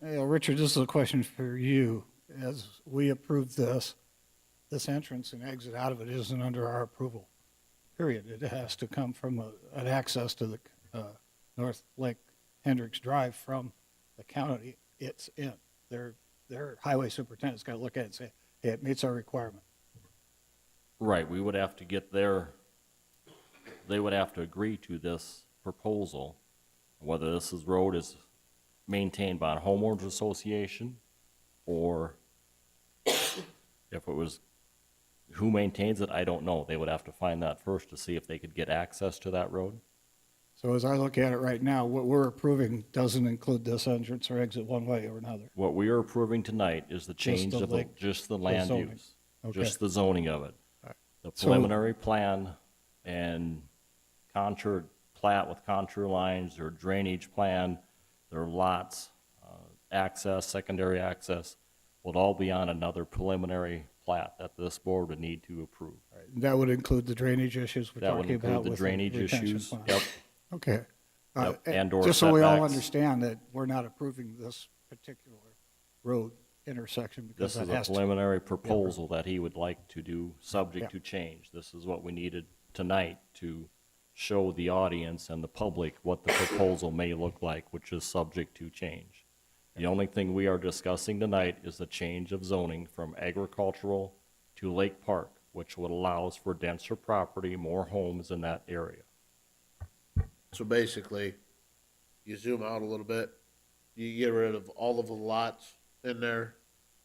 [SPEAKER 8] Richard, this is a question for you. As we approve this, this entrance and exit out of it isn't under our approval, period. It has to come from an access to the North Lake Hendricks Drive from the county. It's in. Their highway superintendent's got to look at it and say, hey, it meets our requirement.
[SPEAKER 4] Right, we would have to get they would have to agree to this proposal, whether road is maintained by a homeowners association, or if it was, who maintains it, I don't know. They would have to find that first to see if they could get access to that road.
[SPEAKER 8] So as I look at it right now, what we're approving doesn't include this entrance or exit one way or another.
[SPEAKER 4] What we are approving tonight is the change
[SPEAKER 8] the
[SPEAKER 4] of
[SPEAKER 8] lake-
[SPEAKER 4] just the land
[SPEAKER 8] zoning.
[SPEAKER 4] use,
[SPEAKER 8] Okay.
[SPEAKER 4] just the zoning of it.
[SPEAKER 8] right.
[SPEAKER 4] The
[SPEAKER 8] So-
[SPEAKER 4] preliminary plan and contour plat with contour lines, their drainage plan, their lots, access, secondary access, would all be on another preliminary plat that this board would need to approve.
[SPEAKER 8] That would include the drainage issues we're
[SPEAKER 4] That would
[SPEAKER 8] talking about
[SPEAKER 4] include the
[SPEAKER 8] with
[SPEAKER 4] drainage
[SPEAKER 8] retention
[SPEAKER 4] issues.
[SPEAKER 8] pond.
[SPEAKER 4] Yep.
[SPEAKER 8] Okay.
[SPEAKER 4] Yep, and/or
[SPEAKER 8] Just so we all
[SPEAKER 4] setbacks.
[SPEAKER 8] understand that we're not approving this particular road intersection because
[SPEAKER 4] This is
[SPEAKER 8] that
[SPEAKER 4] a
[SPEAKER 8] has to.
[SPEAKER 4] preliminary proposal that he would like to do,
[SPEAKER 8] Yeah.
[SPEAKER 4] subject to change. This is what we needed tonight to show the audience and the public what the proposal may look like, which is subject to change. The only thing we are discussing tonight is the change of zoning from agricultural to Lake Park, which would allows for denser property, more homes in that area.
[SPEAKER 1] So basically, you zoom out a little bit, you get rid of all of the lots in there,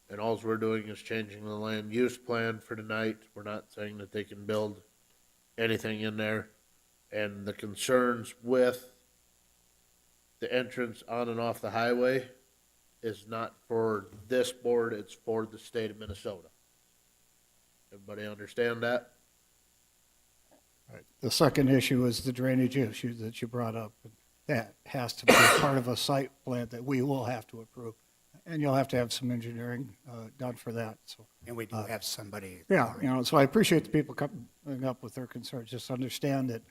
[SPEAKER 1] and alls we're doing is changing the land use plan for tonight. We're not saying that they can build anything in there. And the concerns with the entrance on and off the highway is not for this board, it's for the state of Minnesota. Everybody understand that?
[SPEAKER 8] Right. The second issue is the drainage issue that you brought up. That has to be part of a site plan that we will have to approve. And you'll have to have some engineering done for that, so.
[SPEAKER 10] And we do have somebody.
[SPEAKER 8] Yeah, so I appreciate the people coming up with their concerns. Just understand that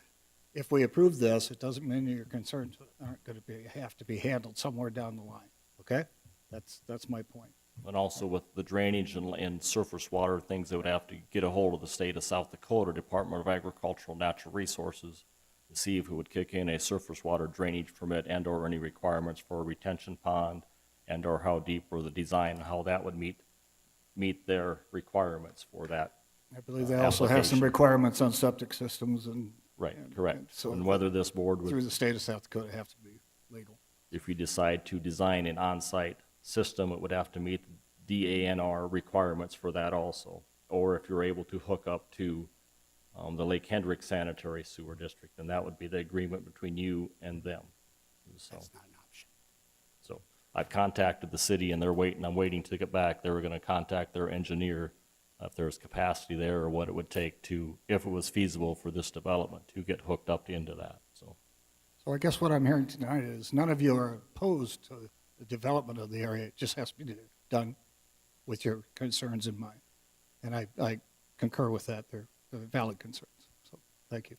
[SPEAKER 8] if we approve this, it doesn't mean your concerns aren't going to have to be handled somewhere down the line, okay? That's my point.
[SPEAKER 4] And also with the drainage and surface water things, they would have to get a hold of the state of South Dakota Department of Agricultural and Natural Resources to see if it would kick in a surface water drainage permit and/or any requirements for a retention pond and/or how deep or the design, how that would meet their requirements for that.
[SPEAKER 8] I believe they also have some
[SPEAKER 4] application.
[SPEAKER 8] requirements on septic systems and.
[SPEAKER 4] Right,
[SPEAKER 8] and
[SPEAKER 4] correct.
[SPEAKER 8] so
[SPEAKER 4] And whether this board
[SPEAKER 8] through
[SPEAKER 4] would,
[SPEAKER 8] the state of South Dakota have to be legal.
[SPEAKER 4] if you decide to design an on-site system, it would have to meet DANR requirements for that also. Or if you're able to hook up to the Lake Hendricks Sanitary Sewer District, then that would be the agreement between you and them. So,
[SPEAKER 10] That's not an option.
[SPEAKER 4] so I've contacted the city and I'm waiting to get back. They were gonna contact their engineer if there's capacity there or what it would take to, if it was feasible for this development to get hooked up into that, so.
[SPEAKER 8] So I guess what I'm hearing tonight is none of you are opposed to the development of the area. It just has to be done with your concerns in mind. And I concur with that. They're valid concerns. So, thank you.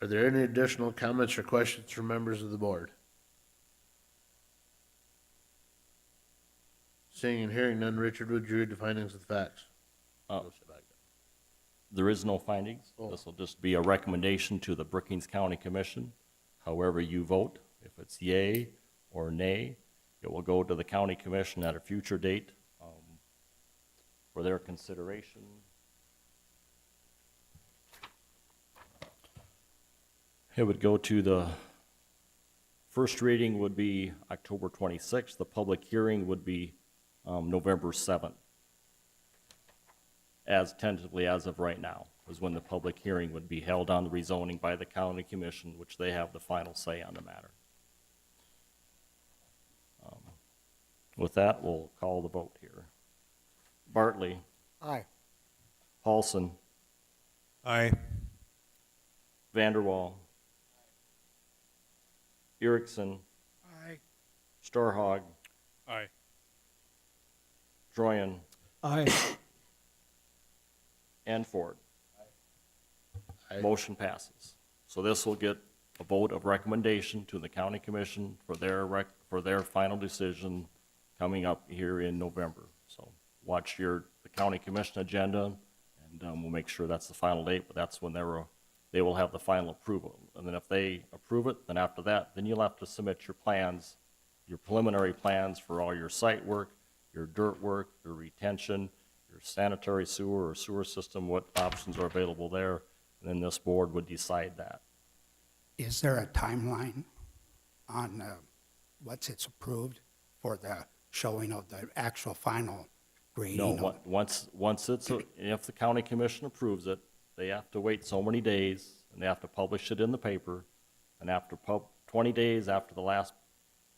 [SPEAKER 1] Are there any additional comments or questions from members of the board? Seeing and hearing none, Richard, would you read the findings of the facts?
[SPEAKER 4] Uh, There is no findings.
[SPEAKER 1] Oh.
[SPEAKER 4] This will just be a recommendation to the Brookings County Commission. However you vote, if it's yay or nay, it will go to the county commission at a future date for their consideration. It would go to the, first reading would be October 26th. The public hearing would be November 7th. As tentatively as of right now, is when the public hearing would be held on the rezoning by the county commission, which they have the final say on the matter. With that, we'll call the vote here. Bartley,
[SPEAKER 8] Aye.
[SPEAKER 4] Paulson,
[SPEAKER 3] Aye.
[SPEAKER 4] Vanderwall, Erickson,
[SPEAKER 10] Aye.
[SPEAKER 4] Starhog,
[SPEAKER 3] Aye.
[SPEAKER 4] Troyan,
[SPEAKER 9] Aye.
[SPEAKER 4] and Ford.
[SPEAKER 1] Aye.
[SPEAKER 4] Motion passes. So this will get a vote of recommendation to the county commission for their final decision coming up here in November. So watch the county commission agenda, and we'll make sure that's the final date, but that's when they will have the final approval. And then if they approve it, then after that, then you'll have to submit your plans, your preliminary plans for all your site work, your dirt work, your retention, your sanitary sewer or sewer system, what options are available there, and then this board would decide that.
[SPEAKER 10] Is there a timeline on once it's approved for the showing of the actual final grading?
[SPEAKER 4] No,
[SPEAKER 10] of-
[SPEAKER 4] once if the county commission approves it, they have to wait so many days, and they have to publish it in the paper, and after 20 days after the last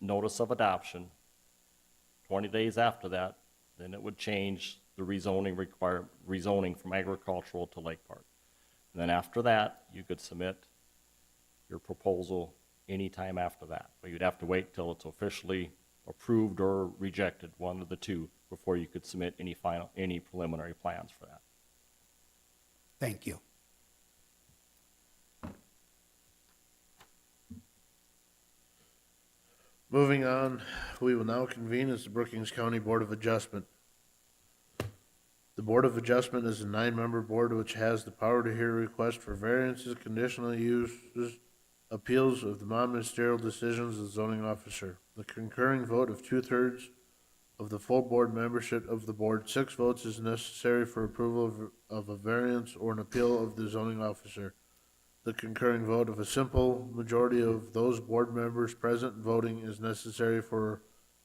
[SPEAKER 4] notice of adoption, 20 days after that, then it would change the rezoning from agricultural to lake park. And then after that, you could submit your proposal anytime after that. But you'd have to wait till it's officially approved or rejected, one of the two, before you could submit any preliminary plans for that.
[SPEAKER 10] Thank you.
[SPEAKER 1] Moving on, we will now convene as the Brookings County Board of Adjustment. The Board of Adjustment is a 9-member board which has the power to hear requests for variances, conditional uses, appeals of the non-ministerial decisions of the zoning officer. The concurring vote of 2/3 of the full board membership of the board, 6 votes is necessary for approval of a variance or an appeal of the zoning officer. The concurring vote of a simple majority of those board members present and voting is necessary for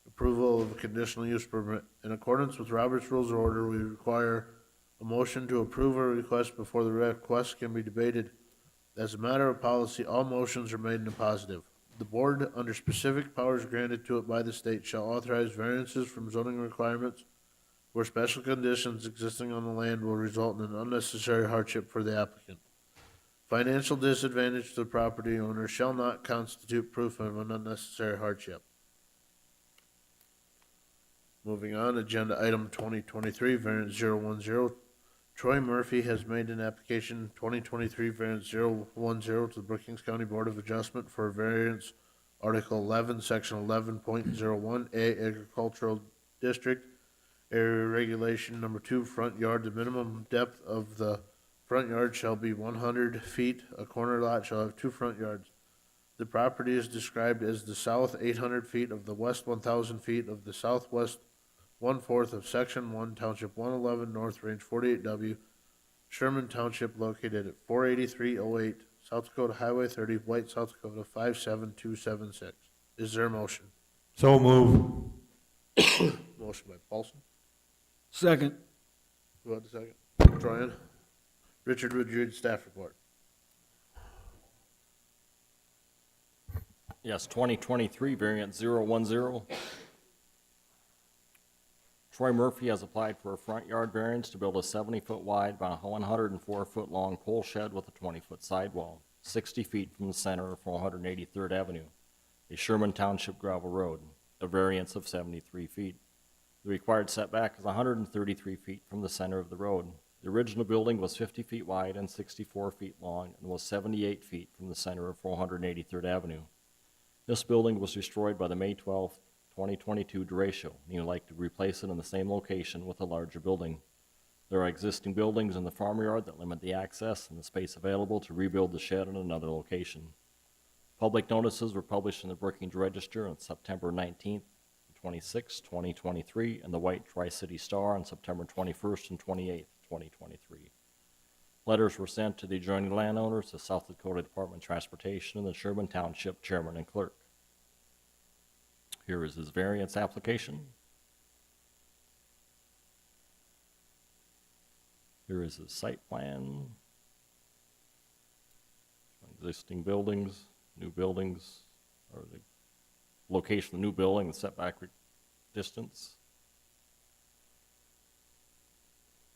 [SPEAKER 1] approval of a conditional use permit. In accordance with Robert's Rules of Order, we require a motion to approve a request before the request can be debated. As a matter of policy, all motions are made in the positive. The board, under specific powers granted to it by the state, shall authorize variances from zoning requirements where special conditions existing on the land will result in an unnecessary hardship for the applicant. Financial disadvantage to the property owner shall not constitute proof of an unnecessary hardship. Moving on, agenda item 2023, variance 010. Troy Murphy has made an application 2023 variance 010 to the Brookings County Board of Adjustment for variance Article 11, Section 11.01A Agricultural District, Area Regulation Number 2, Front Yard. The minimum depth of the front yard shall be 100 feet. A corner lot shall have 2 front yards. The property is described as the south 800 feet of the west 1,000 feet of the southwest 1/4 of Section 1, Township 111, North Range 48W, Sherman Township, located at 48308 South Dakota Highway 30, White, South Dakota 57276. Is there a motion?
[SPEAKER 3] So move.
[SPEAKER 1] Motion by Paulson.
[SPEAKER 9] Second.
[SPEAKER 1] Who had the second? Troyan. Richard, would you read the staff report?
[SPEAKER 4] Yes, 2023 variant 010. Troy Murphy has applied for a front yard variance to build a 70-foot wide by 104-foot long pole shed with a 20-foot sidewall, 60 feet from the center of 483rd Avenue, a Sherman Township gravel road, a variance of 73 feet. The required setback is 133 feet from the center of the road. The original building was 50 feet wide and 64 feet long and was 78 feet from the center of 483rd Avenue. This building was destroyed by the May 12, 2022 derecho, and you'd like to replace it in the same location with a larger building. There are existing buildings in the farmyard that limit the access and the space available to rebuild the shed in another location. Public notices were published in the Brookings Register on September 19th, 26, 2023, and the White Tri-City Star on September 21st and 28th, 2023. Letters were sent to the adjoining landowners, the South Dakota Department of Transportation, and the Sherman Township Chairman and Clerk. Here is his variance application. Here is his site plan. Existing buildings, new buildings, or the location of the new building, the setback distance.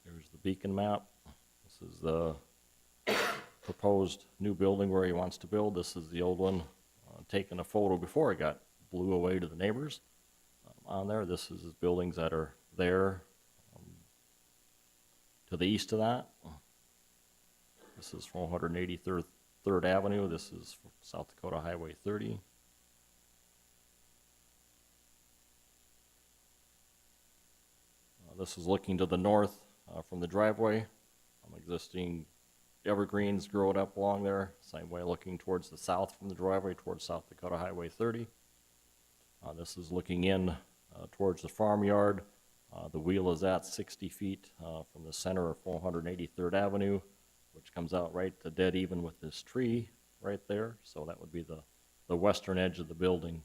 [SPEAKER 4] Here's the beacon map. This is the proposed new building where he wants to build. This is the old one, taking a photo before it got blew away to the neighbors. on there. This is buildings that are there to the east of that. This is 483rd 3rd Avenue. This is South Dakota Highway 30. This is looking to the north from the driveway. Existing evergreens growing up along there. Same way looking towards the south from the driveway towards South Dakota Highway 30. This is looking in towards the farmyard. The wheel is at 60 feet from the center of 483rd Avenue, which comes out right to dead even with this tree right there. So that would be the western edge of the building.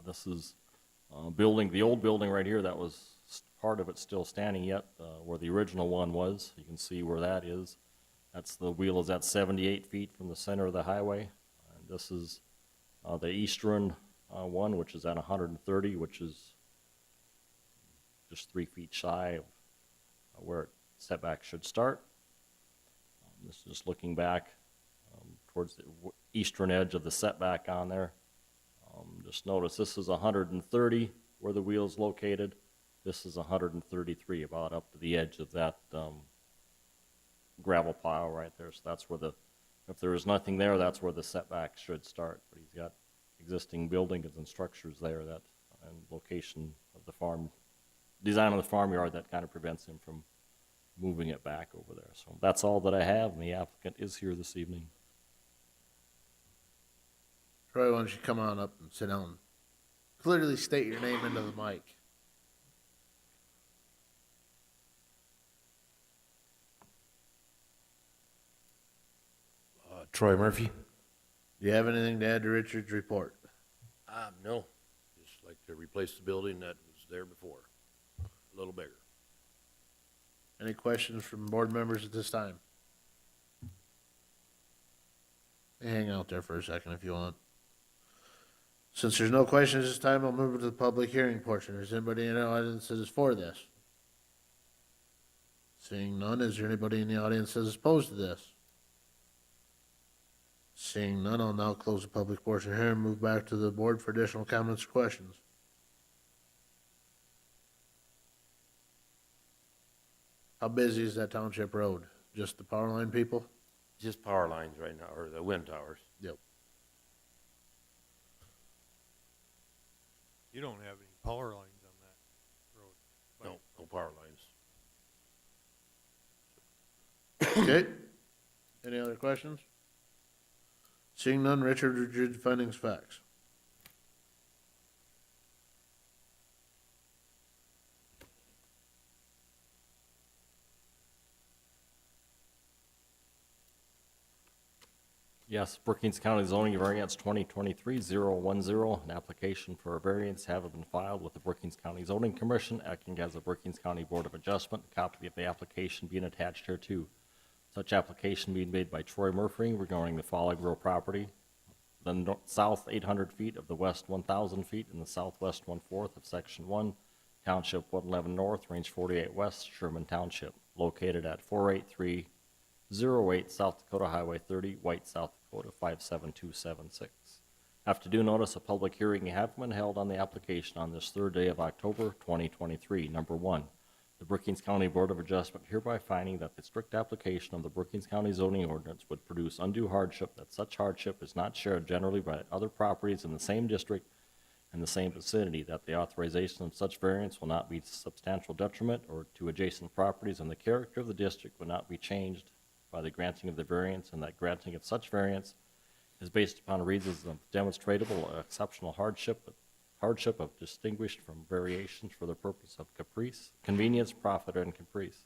[SPEAKER 4] This is building, the old building right here, that was part of it still standing yet, where the original one was. You can see where that is. That's the wheel is at 78 feet from the center of the highway. And this is the eastern one, which is at 130, which is just 3 feet shy of where setback should start. This is just looking back towards the eastern edge of the setback on there. Just notice this is 130 where the wheel is located. This is 133, about up to the edge of that gravel pile right there. So that's where if there is nothing there, that's where the setback should start. But he's got existing buildings and structures there and location of the farm, design of the farmyard that kind of prevents him from moving it back over there. So that's all that I have, and the applicant is here this evening.
[SPEAKER 1] Troy, why don't you come on up and sit down? Clearly state your name into the mic.
[SPEAKER 11] Troy Murphy.
[SPEAKER 1] Do you have anything to add to Richard's report?
[SPEAKER 11] No, just like to replace the building that was there before, a little bigger.
[SPEAKER 1] Any questions from board members at this time? Hang out there for a second if you want. Since there's no questions this time, I'll move to the public hearing portion. Is anybody in the audience that is for this? Seeing none, is there anybody in the audience that is opposed to this? Seeing none, I'll now close the public portion here and move back to the board for additional comments or questions. How busy is that township road? Just the power line people?
[SPEAKER 11] Just power lines right now, or the wind towers.
[SPEAKER 1] Yep.
[SPEAKER 3] You don't have any power lines on that road.
[SPEAKER 11] No, no power lines.
[SPEAKER 1] Okay. Any other questions? Seeing none, Richard, review the findings, facts.
[SPEAKER 4] Yes, Brookings County zoning variance 2023-010, an application for a variance having been filed with the Brookings County Zoning Commission, acting as the Brookings County Board of Adjustment, a copy of the application being attached here too. Such application being made by Troy Murphy regarding the Fall Grow property, the south 800 feet of the west 1,000 feet and the southwest 1/4 of Section 1, Township 111 North, Range 48 West, Sherman Township, located at 48308 South Dakota Highway 30, White, South Dakota 57276. After due notice, a public hearing has been held on the application on this 3rd day of October 2023. Number 1, the Brookings County Board of Adjustment hereby finding that the strict application of the Brookings County zoning ordinance would produce undue hardship, that such hardship is not shared generally by other properties in the same district and the same vicinity, that the authorization of such variance will not be substantial detriment or to adjacent properties, and the character of the district will not be changed by the granting of the variance, and that granting of such variance is based upon reasons of demonstrable or exceptional hardship of distinguished from variations for the purpose of caprice, convenience, profit, and caprice.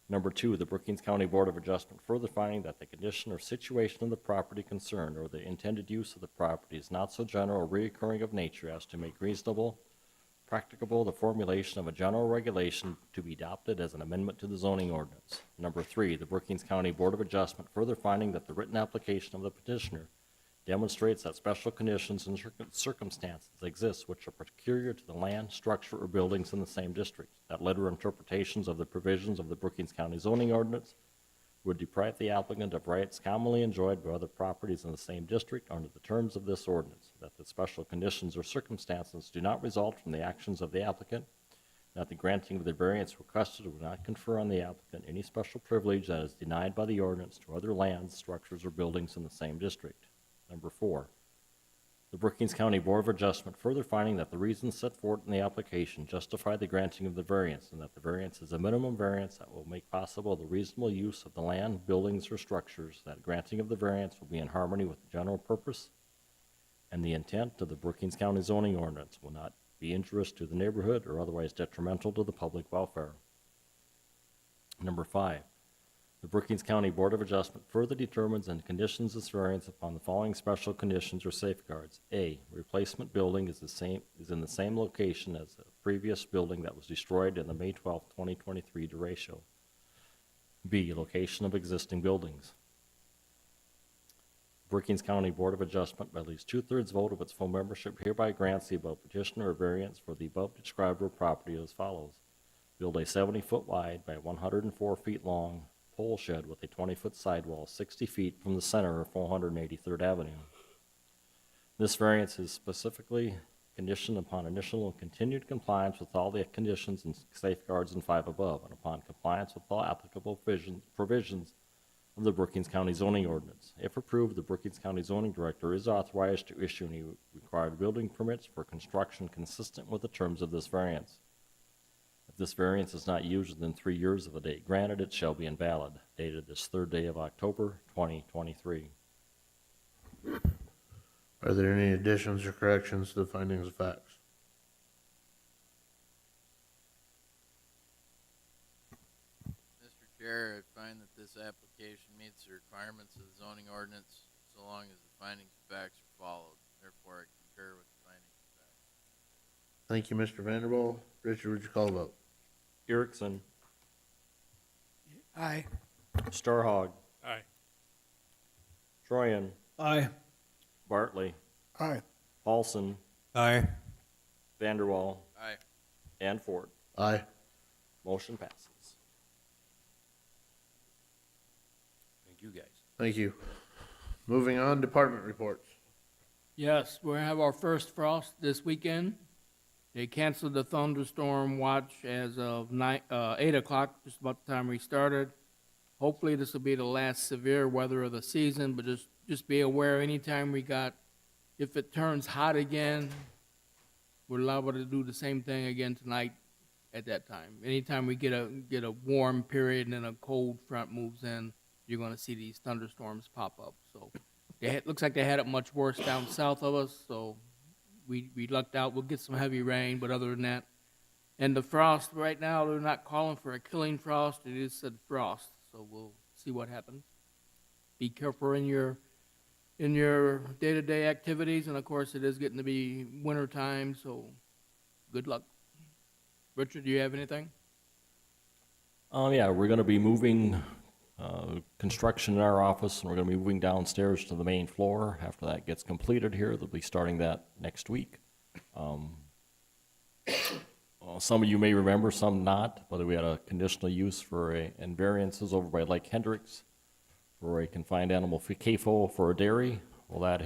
[SPEAKER 4] Number 2, the Brookings County Board of Adjustment further finding that the condition or situation of the property concerned or the intended use of the property is not so general or reoccurring of nature as to make reasonable, practicable the formulation of a general regulation to be adopted as an amendment to the zoning ordinance. Number 3, the Brookings County Board of Adjustment further finding that the written application of the petitioner demonstrates that special conditions and circumstances exist which are peculiar to the land, structure, or buildings in the same district, that letter interpretations of the provisions of the Brookings County zoning ordinance would deprive the applicant of rights commonly enjoyed by other properties in the same district under the terms of this ordinance. that the special conditions or circumstances do not result from the actions of the applicant, that the granting of the variance requested will not confer on the applicant any special privilege that is denied by the ordinance to other lands, structures, or buildings in the same district. Number 4, the Brookings County Board of Adjustment further finding that the reasons set forth in the application justify the granting of the variance, and that the variance is a minimum variance that will make possible the reasonable use of the land, buildings, or structures, that granting of the variance will be in harmony with the general purpose and the intent of the Brookings County zoning ordinance, will not be injurious to the neighborhood or otherwise detrimental to the public welfare. Number 5, the Brookings County Board of Adjustment further determines and conditions this variance upon the following special conditions or safeguards. A, replacement building is in the same location as the previous building that was destroyed in the May 12, 2023 derecho. B, location of existing buildings. Brookings County Board of Adjustment, by at least 2/3 vote of its full membership, hereby grants the above petitioner a variance for the above described real property as follows. Build a 70-foot wide by 104 feet long pole shed with a 20-foot sidewall 60 feet from the center of 483rd Avenue. This variance is specifically conditioned upon initial and continued compliance with all the conditions and safeguards in 5 above, and upon compliance with all applicable provisions of the Brookings County zoning ordinance. If approved, the Brookings County zoning director is authorized to issue any required building permits for construction consistent with the terms of this variance. If this variance is not used within 3 years of the date granted, it shall be invalid. Dated this 3rd day of October, 2023.
[SPEAKER 1] Are there any additions or corrections to the findings of facts?
[SPEAKER 12] Mr. Chair, I find that this application meets the requirements of the zoning ordinance so long as the findings of facts are followed. Therefore, I concur with the findings of facts.
[SPEAKER 1] Thank you, Mr. Vanderbilt. Richard, would you call the vote?
[SPEAKER 4] Erickson.
[SPEAKER 9] Aye.
[SPEAKER 4] Starhog.
[SPEAKER 3] Aye.
[SPEAKER 4] Troyan.
[SPEAKER 9] Aye.
[SPEAKER 4] Bartley.
[SPEAKER 8] Aye.
[SPEAKER 4] Paulson.
[SPEAKER 3] Aye.
[SPEAKER 4] Vanderwall.
[SPEAKER 12] Aye.
[SPEAKER 4] And Ford.
[SPEAKER 1] Aye.
[SPEAKER 4] Motion passes.
[SPEAKER 11] Thank you, guys.
[SPEAKER 1] Thank you. Moving on, department reports.
[SPEAKER 9] Yes, we're gonna have our first frost this weekend. They canceled the thunderstorm watch as of 8 o'clock, just about the time we started. Hopefully this will be the last severe weather of the season, but just be aware anytime if it turns hot again, we're liable to do the same thing again tonight at that time. Anytime we get a warm period and then a cold front moves in, you're gonna see these thunderstorms pop up. So looks like they had it much worse down south of us, so we lucked out. We'll get some heavy rain, but other than that, and the frost right now, they're not calling for a killing frost. It just said frost, so we'll see what happens. Be careful in your day-to-day activities, and of course, it is getting to be winter time, so good luck. Richard, do you have anything?
[SPEAKER 4] Yeah, we're going to be moving construction in our office, and we're going to be moving downstairs to the main floor. After that gets completed here, they'll be starting that next week. Some of you may remember, some not, but we had a conditional use and variances over by Lake Hendricks for a confined animal CAFO for a dairy. Well,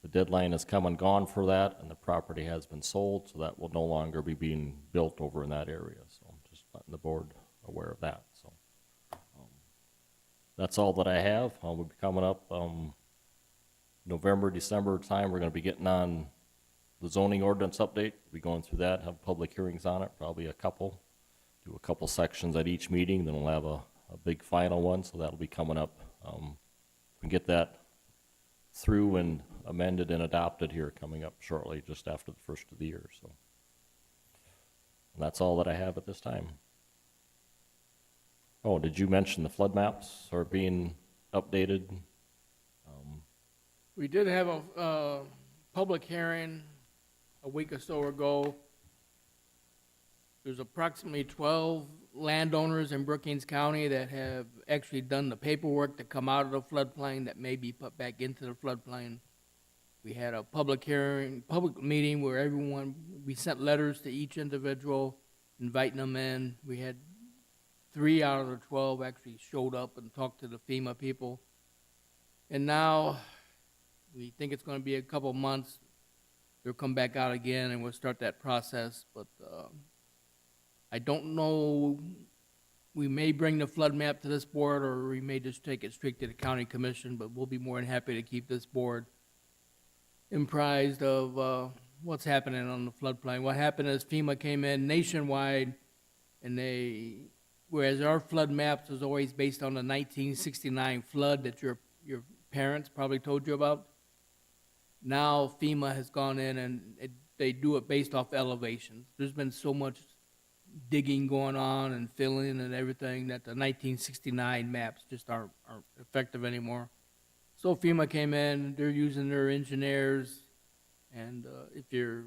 [SPEAKER 4] the deadline has come and gone for that, and the property has been sold, so that will no longer be being built over in that area. So I'm just letting the board aware of that. So that's all that I have. We'll be coming up November, December time. We're going to be getting on the zoning ordinance update. We'll be going through that, have public hearings on it, probably do a couple sections at each meeting, then we'll have a big final one, so that'll be coming up. We can get that through and amended and adopted here coming up shortly, just after the first of the year. So and that's all that I have at this time. Oh, did you mention the flood maps are being updated?
[SPEAKER 9] We did have a public hearing a week or so ago. There's approximately 12 landowners in Brookings County that have actually done the paperwork to come out of the floodplain that may be put back into the floodplain. We had a public meeting where we sent letters to each individual, inviting them in. We had 3 out of the 12 actually showed up and talked to the FEMA people. And now We think it's gonna be a couple months. They'll come back out again and we'll start that process, but, I don't know, we may bring the flood map to this board, or we may just take it straight to the county commission, but we'll be more than happy to keep this board apprised of, what's happening on the floodplain. What happened is FEMA came in nationwide, and whereas our flood maps was always based on the 1969 flood that your parents probably told you about, now FEMA has gone in and they do it based off elevations. There's been so much digging going on and filling and everything that the 1969 maps just aren't effective anymore. So FEMA came in, they're using their engineers, and if you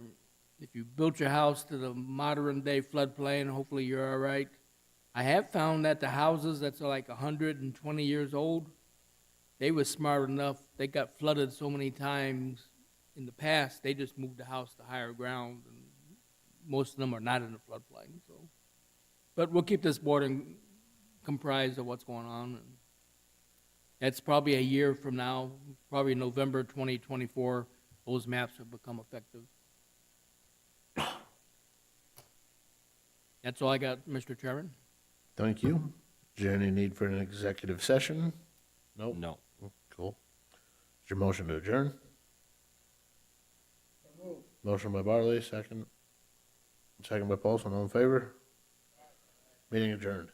[SPEAKER 9] built your house to the modern day floodplain, hopefully you're all right. I have found that the houses that's like 120 years old, they were smart enough, they got flooded so many times in the past, they just moved the house to higher ground, and most of them are not in the floodplain, so. But we'll keep this board comprised of what's going on, and that's probably a year from now, probably November 2024, those maps will become effective. That's all I got, Mr. Chairman.
[SPEAKER 1] Thank you. Is there any need for an executive session? Nope.
[SPEAKER 4] No.
[SPEAKER 1] Cool. Is your motion to adjourn? Motion by Bartley, second. Second by Paulson, all in favor? Meeting adjourned.